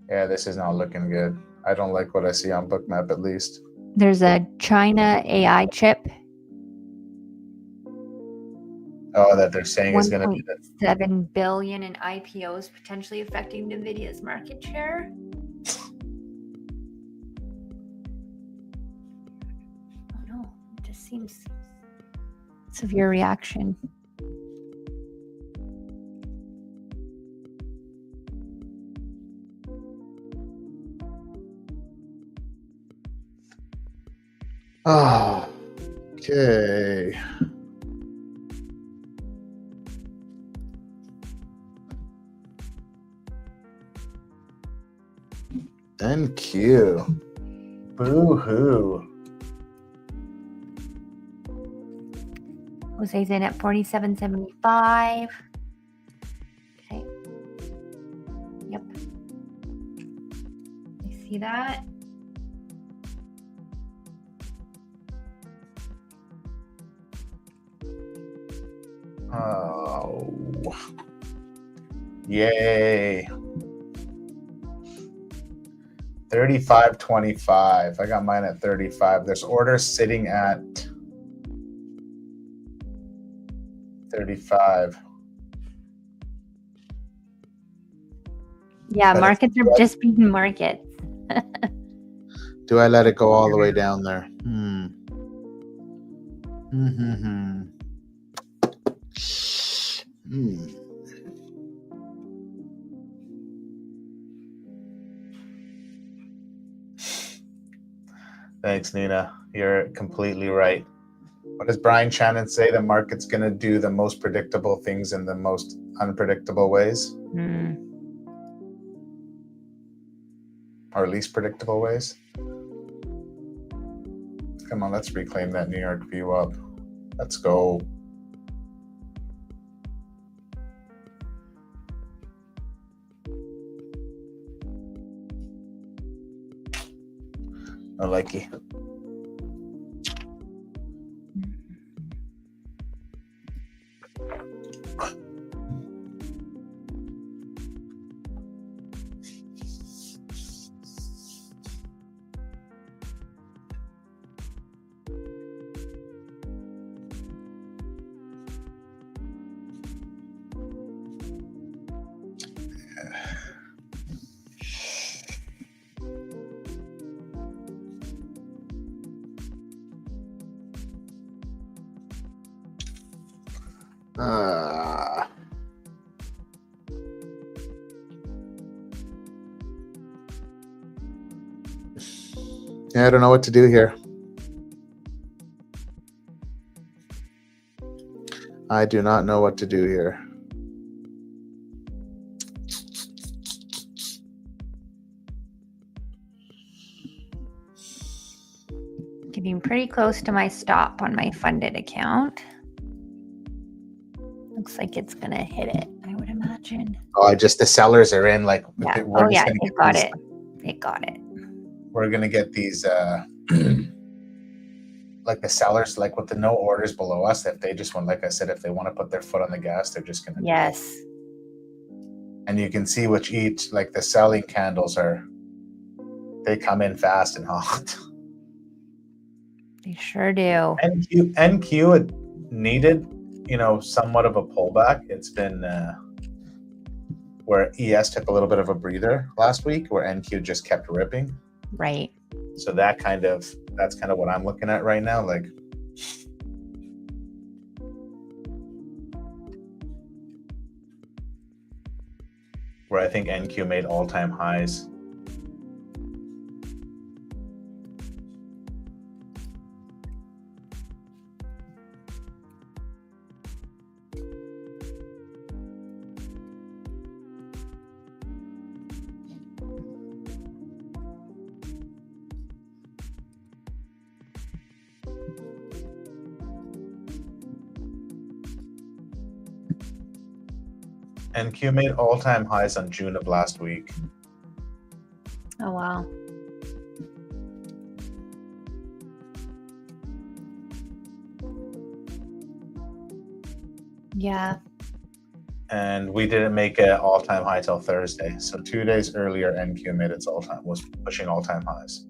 S2: Yeah, this is not looking good. I don't like what I see on Bookmap, at least.
S1: There's a China AI chip.
S2: Oh, that they're saying is going to be the...
S1: 1.7 billion in IPOs potentially affecting NVIDIA's market share. Oh no, it just seems severe reaction.
S2: Oh, okay. NQ. Boo-hoo.
S1: Jose's in at 47.75. Okay. Yep. You see that?
S2: Oh. Yay. 35.25. I got mine at 35. There's orders sitting at 35.
S1: Yeah,
S2: But
S1: markets are just being markets.
S2: do I let it go all the way down there? Thanks, Nina. You're completely right. What does Brian Shannon say? The market's going to do the most predictable things in the most unpredictable ways, or least predictable ways. Come on, let's reclaim that New York view up. Let's go. No likey. Yeah, I don't know what to do here. I do not know what to do here.
S1: Getting pretty close to my stop on my funded account. Looks like it's going to hit it, I would imagine.
S2: Oh, the sellers are in, like,
S1: Yeah. It got it. It got it.
S2: We're going to get these, like the sellers, like with the no orders below us, if they just want, like I said, if they want to put their foot on the gas, they're just going to.
S1: Yes.
S2: And you can see which each, like the selling candles they come in fast and hot.
S1: They sure do.
S2: NQ had needed, somewhat of a pullback. It's been where ES took a little bit of a breather last week, where NQ just kept ripping.
S1: Right.
S2: So that's kind of what I'm looking at right now. Like, where I think NQ made all-time highs. NQ made all-time highs on June of last week.
S1: Oh, wow. Yeah.
S2: And we didn't make an all-time high till Thursday. So 2 days earlier, NQ made its was pushing all-time highs.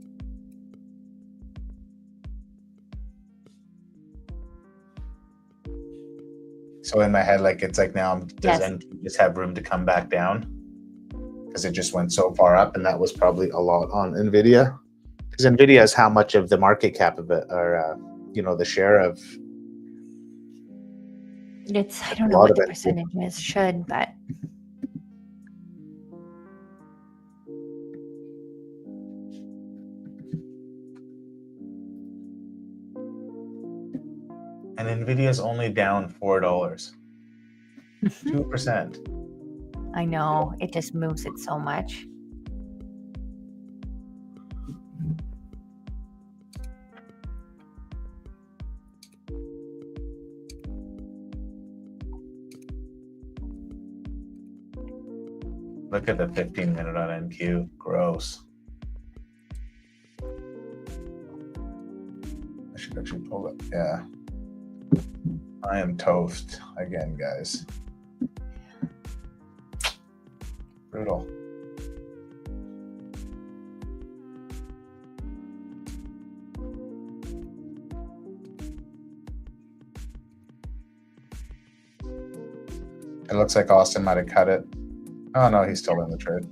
S2: So in my head, like, it's like, now does NQ just have room to come back down? Because it just went so far up, and that was probably a lot on NVIDIA. Because NVIDIA is how much of the market cap of it, or the share of.
S1: I don't know what the percentage is. Should, but.
S2: And NVIDIA is only down $4. 2%.
S1: I know. It just moves it so much.
S2: Look at the 15-minute on NQ. Gross. I should actually pull it. Yeah. I am toast again, guys. Brutal. It looks like Austin might have cut it. Oh no, he's still in the trade.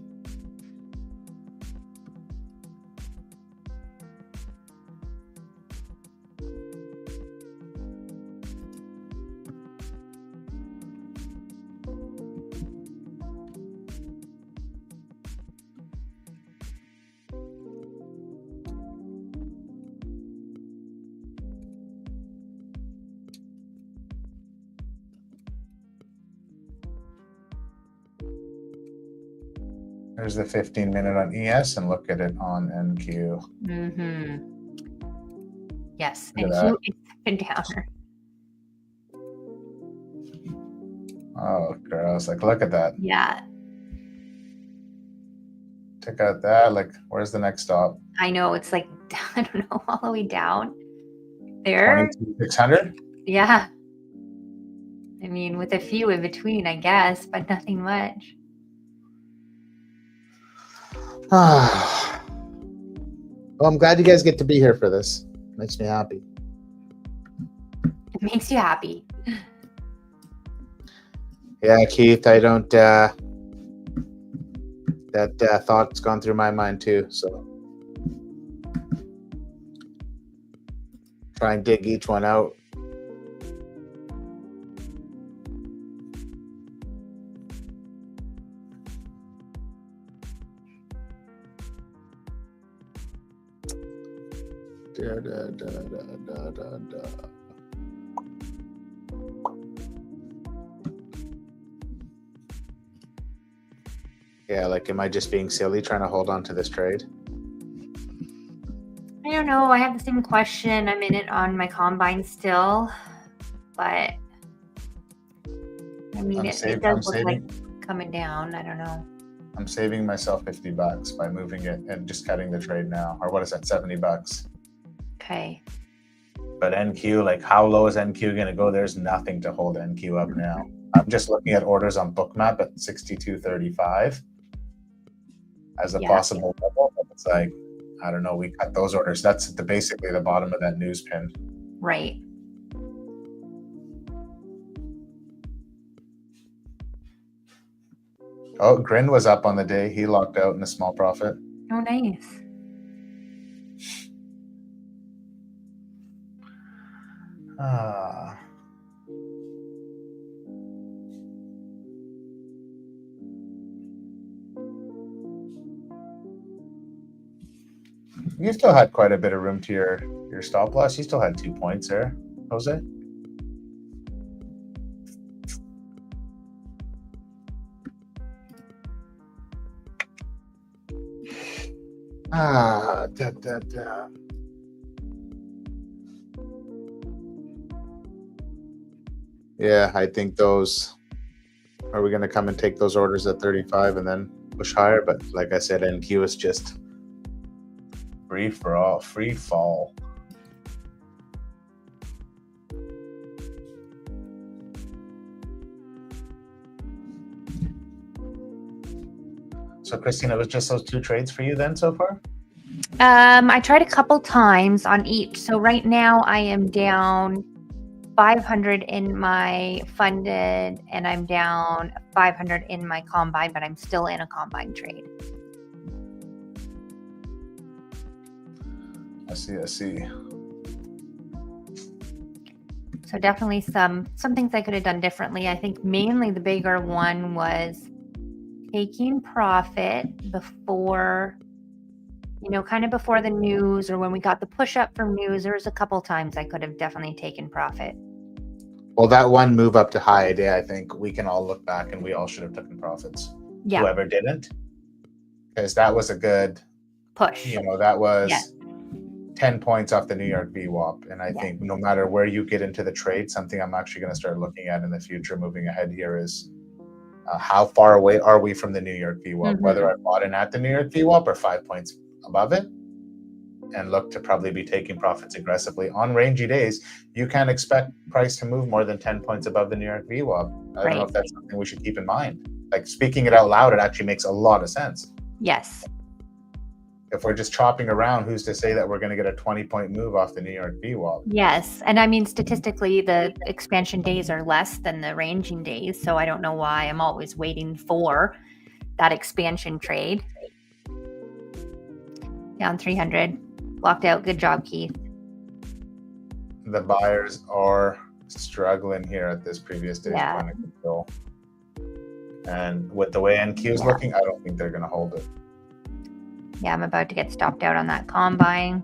S2: There's the 15-minute on ES and look at it on NQ.
S1: Yes,
S2: Look
S1: and
S2: at
S1: Q is a downer.
S2: Oh, gross. Like, look at that.
S1: Yeah,
S2: Check out that. Like, where's the next stop?
S1: I know. It's like, I don't know, all the way down there.
S2: 22,600?
S1: Yeah. I mean, with a few in between, I guess, but nothing much.
S2: Well, I'm glad you guys get to be here for this. Makes me happy.
S1: It makes you happy.
S2: Yeah, Keith, I don't, that thought's gone through my mind too, so. Try and dig each one out. Yeah, like, am I just being silly trying to hold on to this trade?
S1: I don't know. I have the same question. I'm in it on my combine still, but I mean, it does look like coming down. I don't know.
S2: I'm saving myself $50 by moving it and just cutting the trade now. Or what is that, $70?
S1: Okay.
S2: But NQ, like, how low is NQ going to go? There's nothing to hold NQ up now. I'm just looking at orders on Bookmap at 62.35 as a possible level. It's like, I don't know, we cut those orders. That's basically the bottom of that news pin.
S1: Right.
S2: Oh, Grin was up on the day. He locked out in a small profit.
S1: Oh, nice.
S2: You still had quite a bit of room to your stop loss. You still had 2 points there, Jose. Yeah, I think those. Are we going to come and take those orders at 35 and then push higher? But like I said, NQ is just free fall. So, Christina, it was just those 2 trades for you then so far?
S1: I tried a couple times on each. So right now I am down 500 in my funded and I'm down 500 in my combine, but I'm still in a combine trade.
S2: I see.
S1: So definitely some things I could have done differently. I think mainly the bigger one was taking profit before, kind of before the news or when we got the push up from news. There was a couple times I could have definitely taken profit.
S2: Well, that one move up to high a day, I think we can all look back and we all should have taken profits.
S1: Yeah.
S2: Whoever didn't, because that was a good
S1: push.
S2: That was 10 points off the New York VWAP. And I think no matter where you get into the trade, something I'm actually going to start looking at in the future moving ahead here is how far away are we from the New York VWAP, whether I bought in at the New York VWAP or 5 points above it, and look to probably be taking profits aggressively. On rangy days, you can't expect price to move more than 10 points above the New York VWAP. I don't know if that's something we should keep in mind. Like, speaking it out loud, it actually makes a lot of sense.
S1: Yes.
S2: if we're just chopping around, who's to say that we're going to get a 20-point move off the New York VWAP?
S1: Yes. And I mean, statistically, the expansion days are less than the ranging days. So I don't know why I'm always waiting for that expansion trade. Down 300. Blocked out. Good job, Keith.
S2: The buyers are struggling here at this previous day's point of control. And with the way NQ is looking, I don't think they're going to hold it.
S1: Yeah, I'm about to get stopped out on that combine.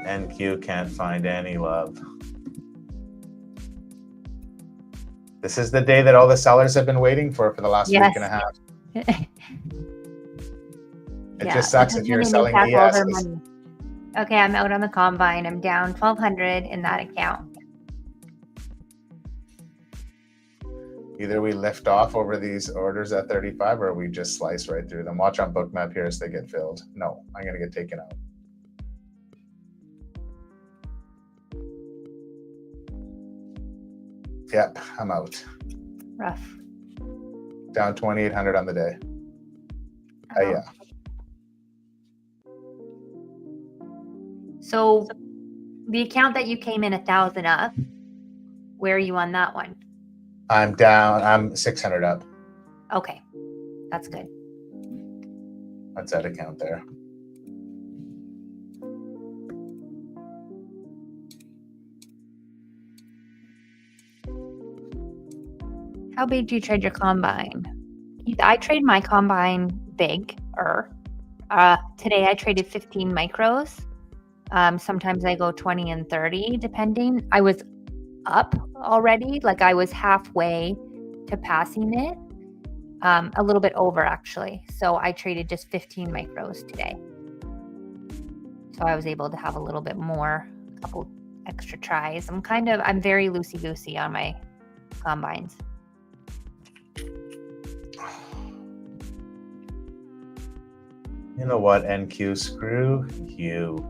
S2: NQ can't find any love. This is the day that all the sellers have been waiting for the last week and a half. It just sucks if you're selling ES.
S1: Okay, I'm out on the combine. I'm down 1,200 in that account.
S2: Either we lift off over these orders at 35 or we just slice right through them. Watch on Bookmap here as they get filled. No, I'm going to get taken out. Yep, I'm out.
S1: Rough.
S2: Down 2,800 on the day. Yeah.
S1: So the account that you came in 1,000 up, where are you on that one?
S2: I'm down. I'm 600 up.
S1: Okay, that's good.
S2: That's that account there.
S1: How big do you trade your combine? I trade my combine bigger. Today I traded 15 micros. Sometimes I go 20 and 30 depending. I was up already, like I was halfway to passing it, a little bit over actually. So I traded just 15 micros today. So I was able to have a little bit more, a couple extra tries. I'm very loosey-goosey on my combines.
S2: You know what, NQ, screw you.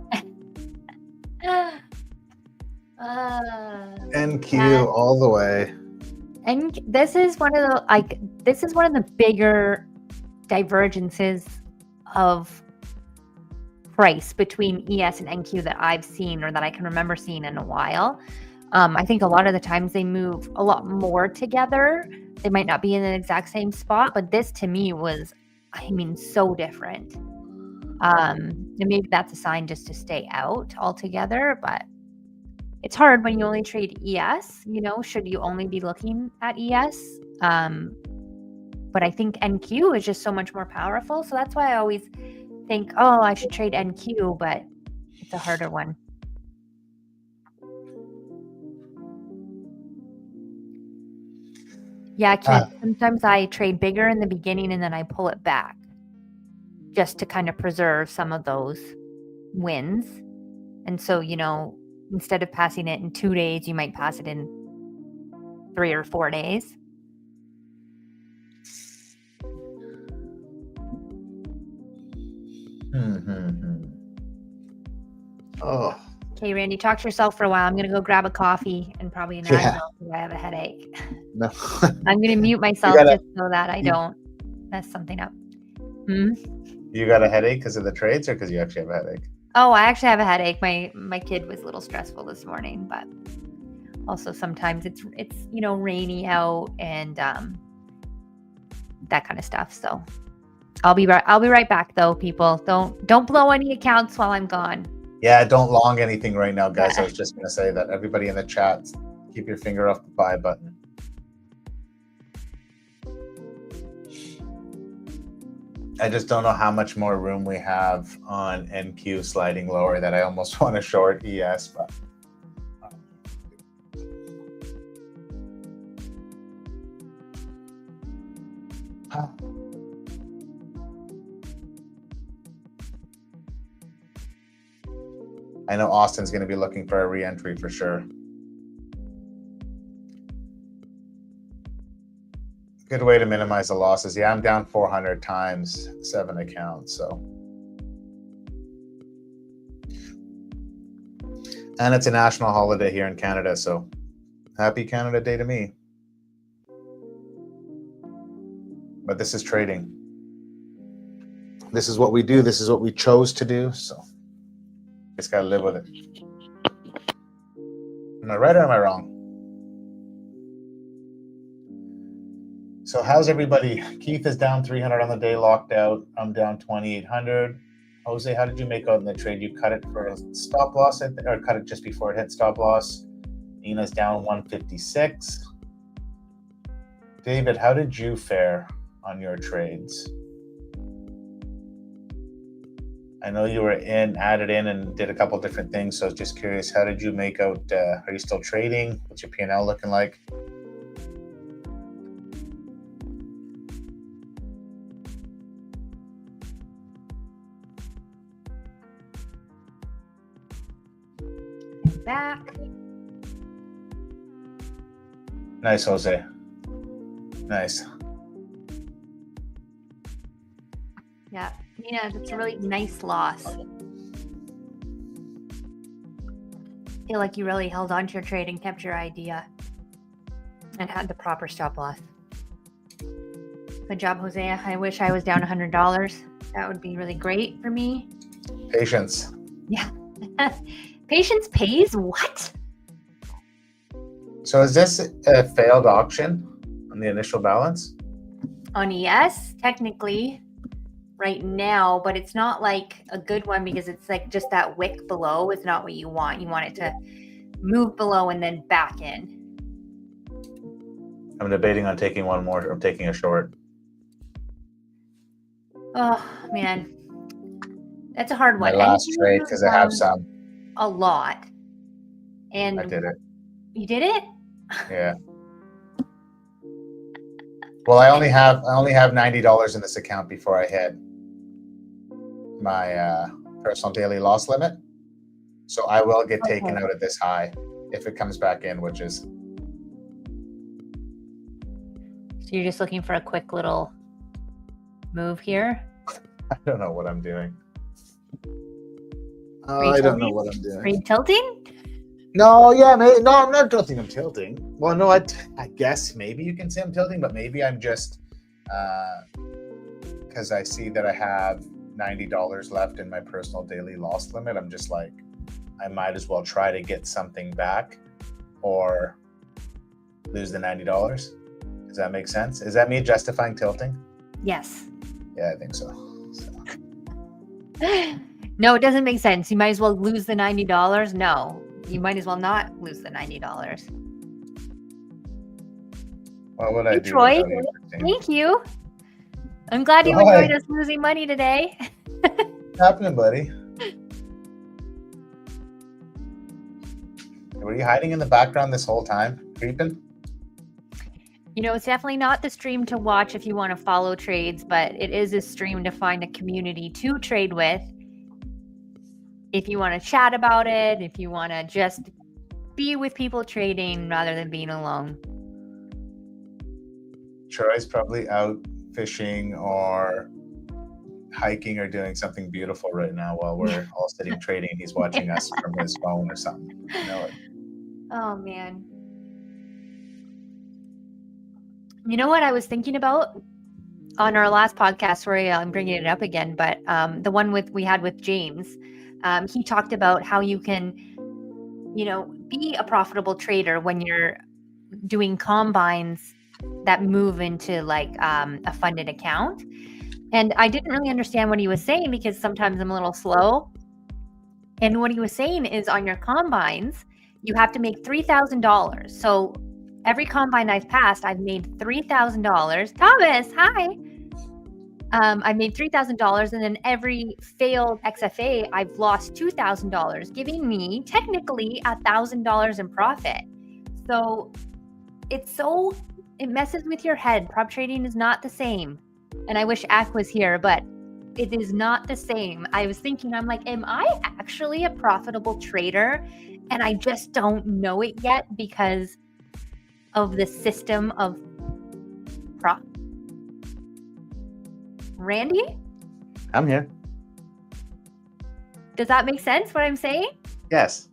S2: NQ all the way.
S1: And this is one of the bigger divergences of price between ES and NQ that I've seen or that I can remember seeing in a while. I think a lot of the times they move a lot more together. They might not be in the exact same spot, but this to me was, so different. And maybe that's a sign just to stay out altogether, but it's hard when you only trade ES, should you only be looking at ES? But I think NQ is just so much more powerful. So that's why I always think, I should trade NQ, but it's a harder one. Yeah, sometimes I trade bigger in the beginning and then I pull it back just to kind of preserve some of those wins. And so, instead of passing it in 2 days, you might pass it in 3 or 4 days.
S2: Oh.
S1: Okay, Randy, talk to yourself for a while. I'm going to go grab a coffee and probably an Advil because I have a headache.
S2: No.
S1: I'm going to mute myself just so that I don't mess something up.
S2: You got a headache because of the trades or because you actually have a headache?
S1: Oh, I actually have a headache. My kid was a little stressful this morning, but also sometimes it's rainy out and that kind of stuff. So I'll be right back though, people. Don't blow any accounts while I'm gone.
S2: Yeah, don't long anything right now, guys. I was just going to say that. Everybody in the chat, keep your finger off the buy button. I just don't know how much more room we have on NQ sliding lower that I almost want to short ES, but I know Austin's going to be looking for a re-entry for sure. Good way to minimize the losses. Yeah, I'm down 400 times 7 accounts. So, and it's a national holiday here in Canada. So, happy Canada Day to me. But this is trading. This is what we do. This is what we chose to do. So just gotta live with it. Am I right or am I wrong? So how's everybody? Keith is down 300 on the day, locked out. I'm down 2,800. Jose, how did you make out in the trade? You cut it for a stop loss, or cut it just before it hit stop loss. Ina's down 156. David, how did you fare on your trades? I know you were added in and did a couple different things. So I was just curious, how did you make out? Are you still trading? What's your P&L looking like?
S1: Back.
S2: Nice, Jose. Nice.
S1: Yeah, Nina, that's a really nice loss. I feel like you really held on to your trade and kept your idea and had the proper stop loss. Good job, Jose. I wish I was down $100. That would be really great for me.
S2: Patience.
S1: Yeah. Patience pays? What?
S2: So is this a failed auction on the initial balance?
S1: On ES, technically, right now, but it's not like a good one because it's like just that wick below is not what you want. You want it to move below and then back in.
S2: I'm debating on taking one more or taking a short.
S1: Oh, man. That's a hard
S2: My
S1: one.
S2: last trade because I have some.
S1: A lot. And
S2: I did it.
S1: You did it?
S2: Yeah. Well, I only have $90 in this account before I hit my personal daily loss limit. So I will get taken out at this high if it comes back in, which is.
S1: So you're just looking for a quick little move here?
S2: I don't know what I'm doing.
S1: I
S2: don't know what I'm doing.
S1: Are you tilting?
S2: No, yeah, no, I'm not tilting. I'm tilting. Well, no, I guess maybe you can say I'm tilting, but maybe I'm just because I see that I have $90 left in my personal daily loss limit. I'm just like, I might as well try to get something back or lose the $90. Does that make sense? Is that me justifying tilting?
S1: Yes.
S2: Yeah, I think so.
S1: No, it doesn't make sense. You might as well lose the $90. No, you might as well not lose the $90.
S2: What would I do?
S1: Troy, thank you. I'm glad you enjoyed us losing money today.
S2: What's happening, buddy? Were you hiding in the background this whole time? Creeping?
S1: You know, it's definitely not the stream to watch if you want to follow trades, but it is a stream to find a community to trade with. If you want to chat about it, if you want to just be with people trading rather than being alone.
S2: Troy's probably out fishing or hiking or doing something beautiful right now while we're all sitting trading. He's watching us from his phone or something. You know it.
S1: Oh, man. You know what I was thinking about on our last podcast? Sorry, I'm bringing it up again, but the one we had with James, he talked about how you can, be a profitable trader when you're doing combines that move into like a funded account. And I didn't really understand what he was saying because sometimes I'm a little slow. And what he was saying is on your combines, you have to make $3,000. So every combine I've passed, I've made $3,000. Thomas, hi. I made $3,000, and then every failed XFA, I've lost $2,000, giving me technically $1,000 in profit. So it messes with your head. Prop trading is not the same. And I wish Ak was here, but it is not the same. I was thinking, I'm like, am I actually a profitable trader? And I just don't know it yet because of the system of prop. Randy?
S2: I'm here.
S1: Does that make sense what I'm saying?
S2: Yes.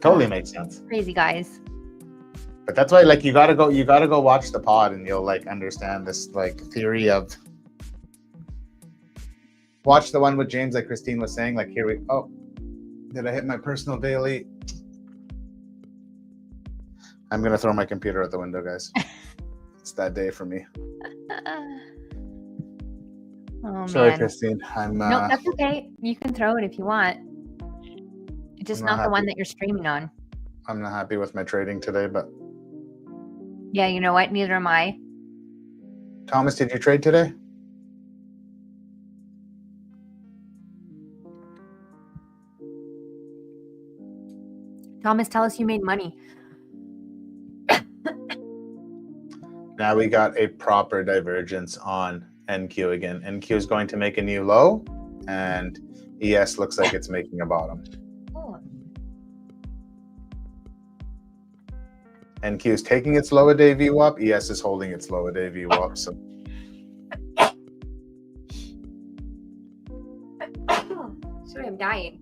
S2: Totally makes sense.
S1: Crazy guys.
S2: But that's why, like, you gotta go watch the pod, and you'll like understand this like theory of. Watch the one with James, like Christine was saying. Like, here we. Oh, did I hit my personal daily? I'm gonna throw my computer out the window, guys. It's that day for me.
S1: Oh,
S2: Sorry,
S1: man.
S2: Christine.
S1: No, that's okay. You can throw it if you want. It's just
S2: I'm not
S1: not the one
S2: happy.
S1: that you're streaming on.
S2: I'm not happy with my trading today, but
S1: Yeah, you know what? Neither am I.
S2: Thomas, did you trade today?
S1: Thomas, tell us you made money.
S2: Now we got a proper divergence on NQ again. NQ is going to make a new low, and ES looks like it's making a bottom.
S1: Oh.
S2: NQ is taking its low a day view up. ES is holding its low a day view up. So
S1: Sorry, I'm dying.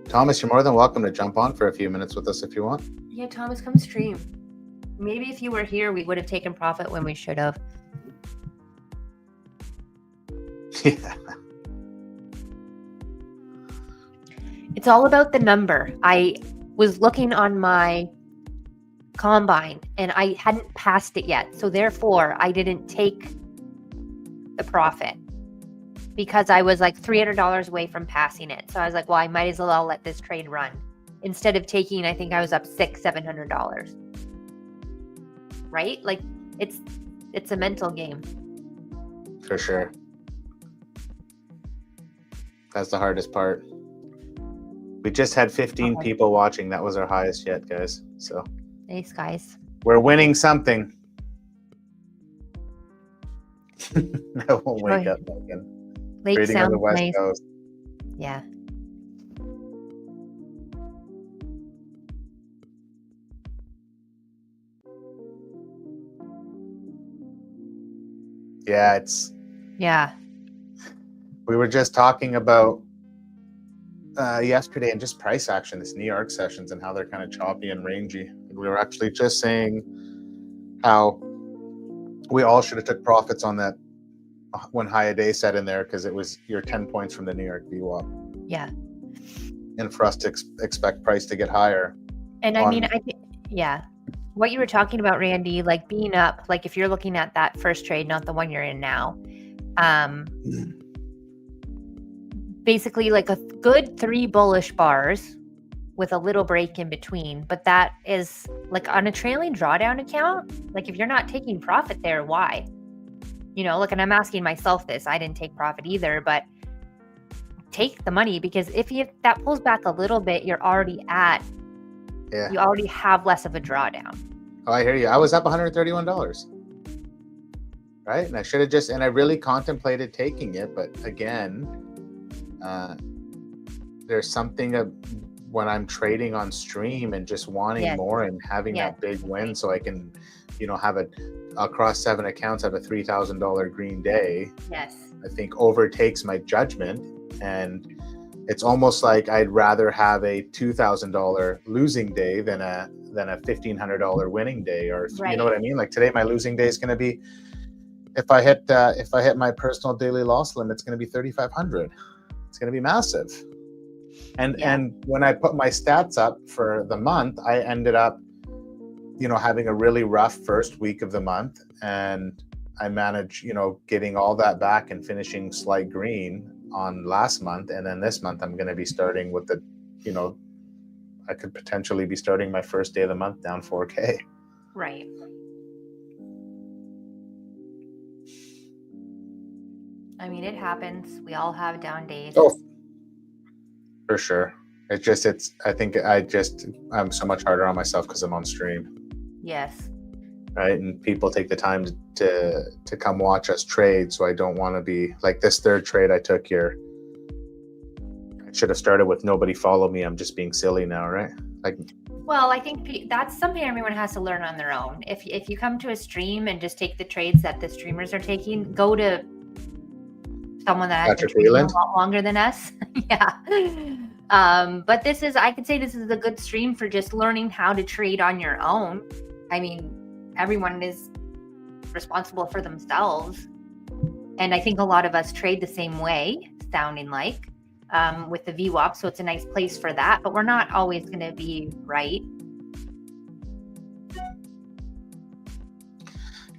S2: Thomas, you're more than welcome to jump on for a few minutes with us if you want.
S1: Yeah, Thomas, come stream. Maybe if you were here, we would have taken profit when we should have.
S2: Yeah.
S1: It's all about the number. I was looking on my combine and I hadn't passed it yet. So therefore, I didn't take the profit because I was like $300 away from passing it. So I was like, well, I might as well let this trade run. Instead of taking, I think I was up $700. Right? Like it's a mental game.
S2: For sure. That's the hardest part. We just had 15 people watching. That was our highest yet, guys. So
S1: Nice, guys.
S2: we're winning something. I won't wake up again.
S1: Lake
S2: Trading on the
S1: sounds
S2: West
S1: nice.
S2: Coast.
S1: Yeah.
S2: Yeah, it's.
S1: Yeah.
S2: We were just talking about yesterday and just price action, this New York sessions and how they're kind of choppy and rangy. We were actually just saying how we all should have took profits on that when high a day set in there because it was your 10 points from the New York VWAP.
S1: Yeah.
S2: And for us to expect price to get higher.
S1: And I mean, yeah. What you were talking about, Randy, like being up, like if you're looking at that first trade, not the one you're in now, basically like a good 3 bullish bars with a little break in between. But that is like on a trailing drawdown account. Like if you're not taking profit there, why? You know, look, and I'm asking myself this. I didn't take profit either, but take the money because if that pulls back a little bit, you're already at.
S2: Yeah.
S1: You already have less of a drawdown.
S2: Oh, I hear you. I was up $131. Right? And I should have and I really contemplated taking it. But again, there's something when I'm trading on stream and just wanting more and having that big win so I can, have across 7 accounts, have a $3,000 green day.
S1: Yes.
S2: I think overtakes my judgment. And it's almost like I'd rather have a $2,000 losing day than a $1,500 winning day, or you know what I mean? Like today, my losing day is going to be if I hit my personal daily loss limit, it's going to be 3,500. It's going to be massive. And when I put my stats up for the month, I ended up, having a really rough first week of the month, and I managed, getting all that back and finishing slight green on last month. And then this month I'm going to be starting with I could potentially be starting my first day of the month down 4K.
S1: Right. I mean, it happens. We all have down days.
S2: Oh, for sure. I'm so much harder on myself because I'm on stream.
S1: Yes.
S2: Right. And people take the time to come watch us trade. So I don't want to be like this third trade I took here. I should have started with nobody follow me. I'm just being silly now, right?
S1: Well, I think that's something everyone has to learn on their own. If you come to a stream and just take the trades that the streamers are taking, go to someone that has been trading a lot longer than us. Yeah. But I could say this is a good stream for just learning how to trade on your own. I mean, everyone is responsible for themselves. And I think a lot of us trade the same way, sounding like, with the VWAP. So it's a nice place for that, but we're not always going to be right.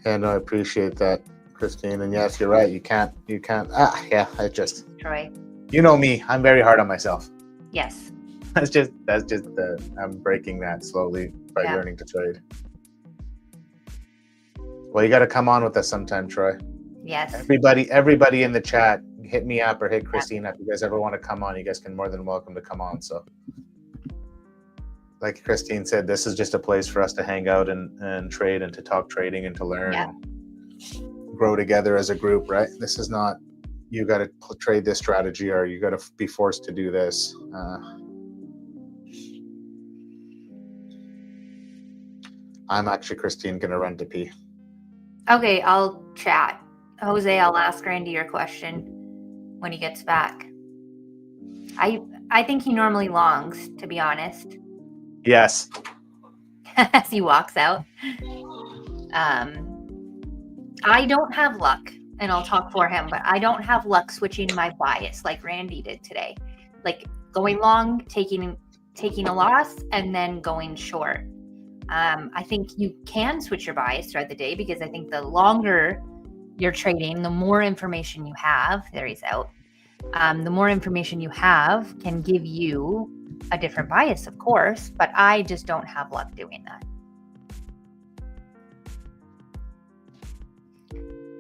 S2: And I appreciate that, Christine. And yes, you're right. You can't.
S1: Troy.
S2: You know me. I'm very hard on myself.
S1: Yes.
S2: That's just I'm breaking that slowly by learning to trade. Well, you got to come on with us sometime, Troy.
S1: Yes.
S2: Everybody in the chat, hit me up or hit Christine up. If you guys ever want to come on, you guys can more than welcome to come on. So, like Christine said, this is just a place for us to hang out and trade and to talk trading and to learn and grow together as a group, right? This is not, you got to trade this strategy or you got to be forced to do this. I'm actually, Christine, going to run to pee.
S1: Okay, I'll chat. Jose, I'll ask Randy your question when he gets back. I think he normally longs, to be honest.
S2: Yes.
S1: As he walks out. I don't have luck, and I'll talk for him, but I don't have luck switching my bias like Randy did today. Like going long, taking a loss, and then going short. I think you can switch your bias throughout the day because I think the longer you're trading, the more information you have. There he's out. The more information you have can give you a different bias, of course, but I just don't have luck doing that.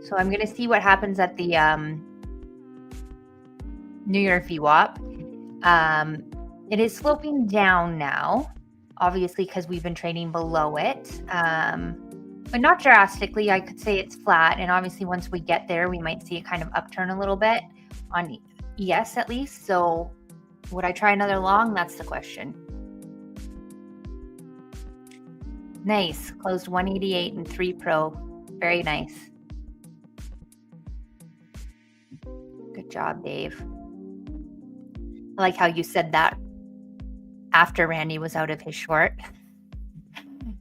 S1: So I'm going to see what happens at the New Year VWAP. It is sloping down now, obviously, because we've been trading below it, but not drastically. I could say it's flat, and obviously once we get there, we might see it kind of upturn a little bit on ES at least. So would I try another long? That's the question. Nice. Closed 188 and 3 Pro. Very nice. Good job, Dave. I like how you said that after Randy was out of his short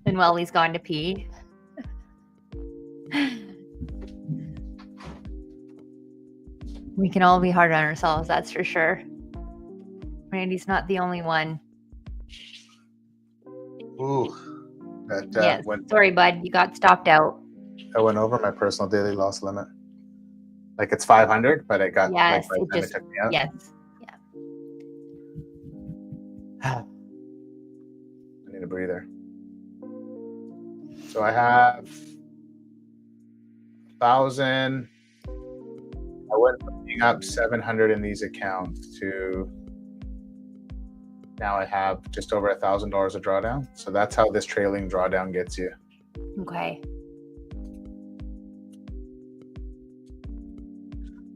S1: and while he's gone to pee. We can all be hard on ourselves, that's for sure. Randy's not the only one.
S2: Ooh.
S1: Yes. Sorry, bud. You got stopped out.
S2: I went over my personal daily loss limit. Like it's 500, but it got
S1: yes,
S2: like it took me out.
S1: Yes.
S2: I need a breather. So I have 1,000. I went from being up 700 in these accounts to now I have just over $1,000 of drawdown. So that's how this trailing drawdown gets you.
S1: Okay.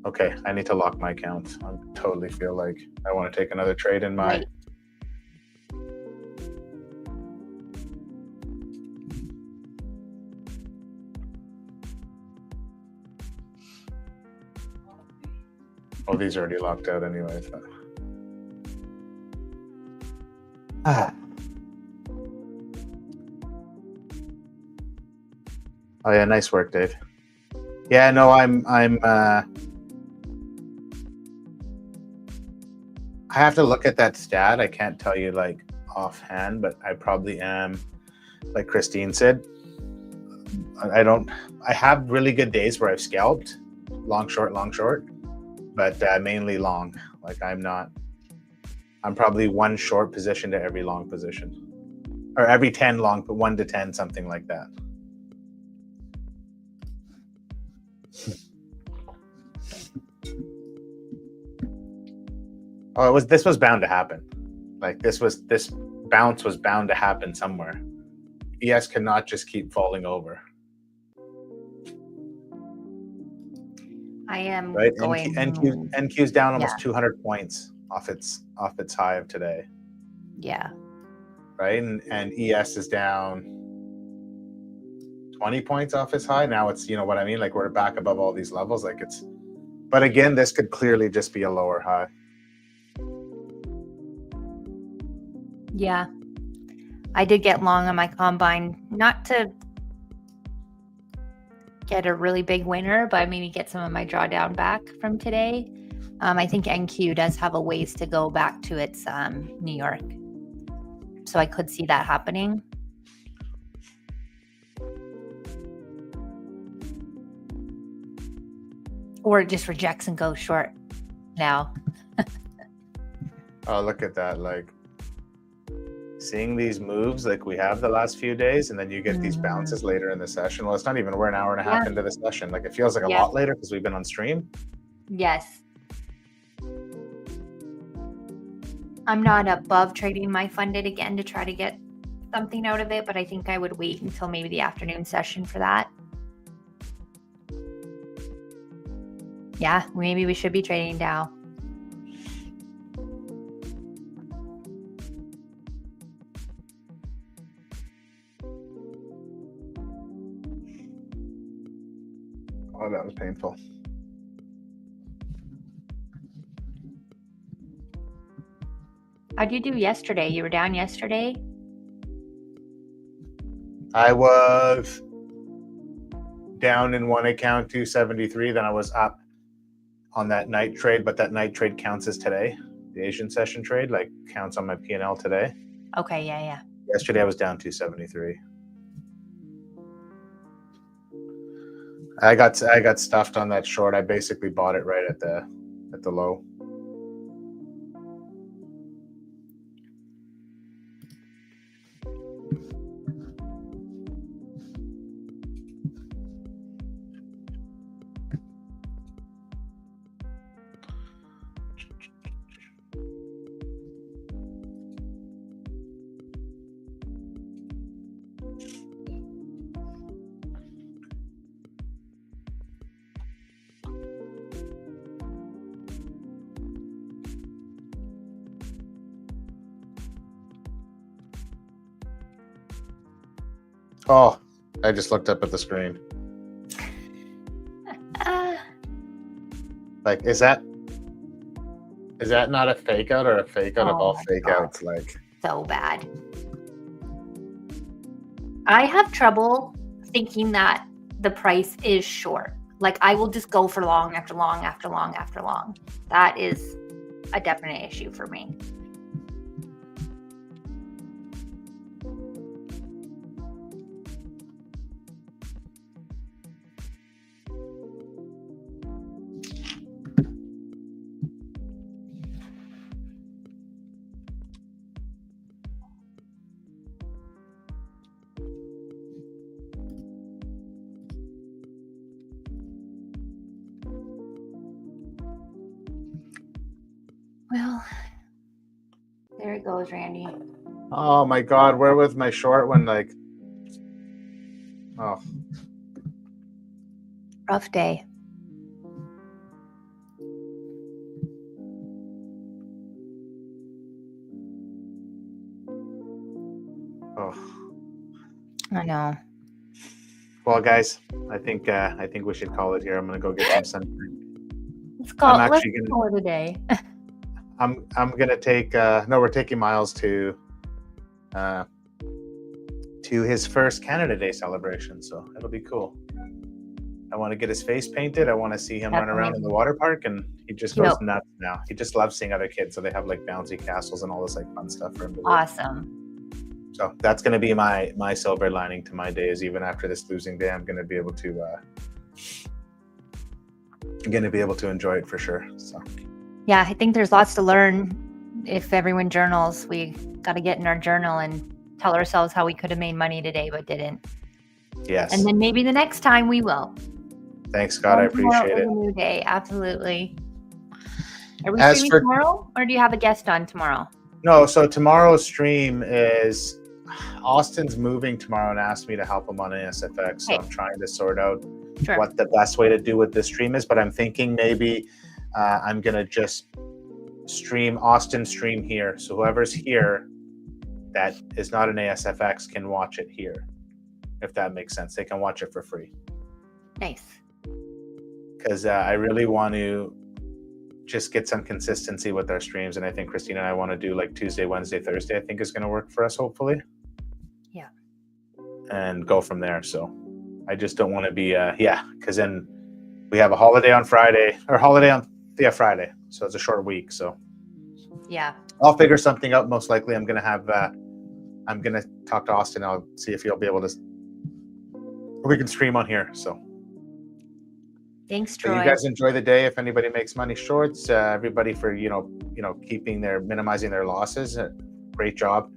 S2: Okay, I need to lock my account. I totally feel like I want to take another trade in my...
S1: Right.
S2: Oh, these are already locked out anyway. So. Oh yeah, nice work, Dave. Yeah, no, I'm I have to look at that stat. I can't tell you like offhand, but I probably am, like Christine said. I have really good days where I've scalped, long, short, but mainly long. Like I'm probably one short position to every long position, or every 10 long, but 1 to 10, something like that. Oh, this was bound to happen. Like this bounce was bound to happen somewhere. ES cannot just keep falling over.
S1: I am
S2: right.
S1: going.
S2: NQ's down almost 200 points off its high of today.
S1: Yeah.
S2: Right, and ES is down 20 points off its high. Now it's, you know what I mean? Like we're back above all these levels. Like but again, this could clearly just be a lower high.
S1: Yeah. I did get long on my combine, not to get a really big winner, but maybe get some of my drawdown back from today. I think NQ does have a ways to go back to its New York. So I could see that happening. Or it just rejects and goes short now.
S2: Oh, look at that. Like seeing these moves like we have the last few days, and then you get these bounces later in the session. Well, it's not even, we're an hour and a half into the session. Like it feels like a lot later because we've been on stream.
S1: Yes. I'm not above trading my funded again to try to get something out of it, but I think I would wait until maybe the afternoon session for that. Yeah, maybe we should be trading Dow.
S2: Oh, that was painful.
S1: How'd you do yesterday? You were down yesterday?
S2: I was down in one account, 273. Then I was up on that night trade, but that night trade counts as today. The Asian session trade like counts on my P&L today.
S1: Okay, yeah.
S2: Yesterday I was down 273. I got stuffed on that short. I basically bought it right at the low. Oh, I just looked up at the screen. Like, is that not a fake out or a fake out of all fake outs? Like,
S1: so bad. I have trouble thinking that the price is short. Like, I will just go for long after long after long after long. That is a definite issue for me. Well, there it goes, Randy.
S2: oh my God, where was my short one? Like, oh,
S1: Rough day.
S2: oh.
S1: I know.
S2: Well, guys, I think we should call it here. I'm gonna go get some sun.
S1: Let's call it a day.
S2: I'm gonna take no, we're taking Miles to his first Canada Day celebration, so it'll be cool. I want to get his face painted. I want to see him run around in the water park, and he just goes nuts now. He just loves seeing other kids, so they have like bouncy castles and all this like fun stuff for him to do.
S1: Awesome.
S2: So that's going to be my silver lining to my days. Even after this losing day, I'm going to be able to enjoy it for sure. So
S1: yeah, I think there's lots to learn. If everyone journals, we got to get in our journal and tell ourselves how we could have made money today but didn't.
S2: Yes.
S1: And then maybe the next time we will.
S2: Thanks, Scott. I appreciate it.
S1: A new day, absolutely. Are we streaming tomorrow, or do you have a guest on tomorrow?
S2: No. So tomorrow's stream is Austin's moving tomorrow and asked me to help him on ASFX. So I'm trying to sort out what the best way to do with this stream is. But I'm thinking maybe I'm gonna just stream Austin's stream here. So whoever's here that is not an ASFX can watch it here. If that makes sense, they can watch it for free.
S1: Nice.
S2: Because I really want to just get some consistency with our streams. And I think Christina and I want to do like Tuesday, Wednesday, Thursday, I think is going to work for us, hopefully.
S1: Yeah.
S2: And go from there. So I just don't want to be, because then we have a holiday on Friday, or holiday on, Friday. So it's a short week. So
S1: Yeah.
S2: I'll figure something out. Most likely I'm going to talk to Austin. I'll see if he'll be able to, we can stream on here. So
S1: Thanks,
S2: so
S1: Troy.
S2: you guys enjoy the day. If anybody makes money shorts, everybody for, minimizing their losses. Great job.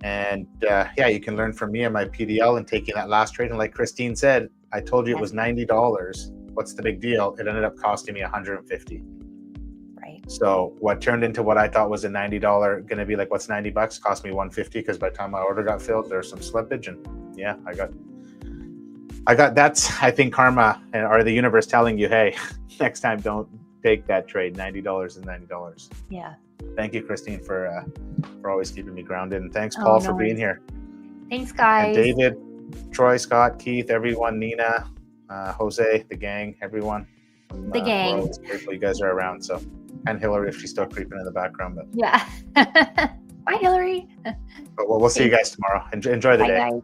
S2: And you can learn from me and my PDL and taking that last trade. And like Christine said, I told you it was $90. What's the big deal? It ended up costing me $150.
S1: Right. So
S2: what turned into what I thought was a $90 going to be like, what's $90? Cost me $150 because by the time my order got filled, there's some slippage. And I got that's, I think, karma or the universe telling you, hey, next time don't take that trade. $90 is $90.
S1: Yeah.
S2: Thank you, Christine, for always keeping me grounded. And thanks, Paul, for being here.
S1: Thanks, guys.
S2: And David, Troy, Scott, Keith, everyone, Nina, Jose, the gang, everyone.
S1: The gang.
S2: We're always grateful you guys are around. So, and Hillary, if she's still creeping in the background. But
S1: yeah. Bye, Hillary.
S2: But we'll see you guys tomorrow. Enjoy the
S1: Bye,
S2: day.
S1: guys.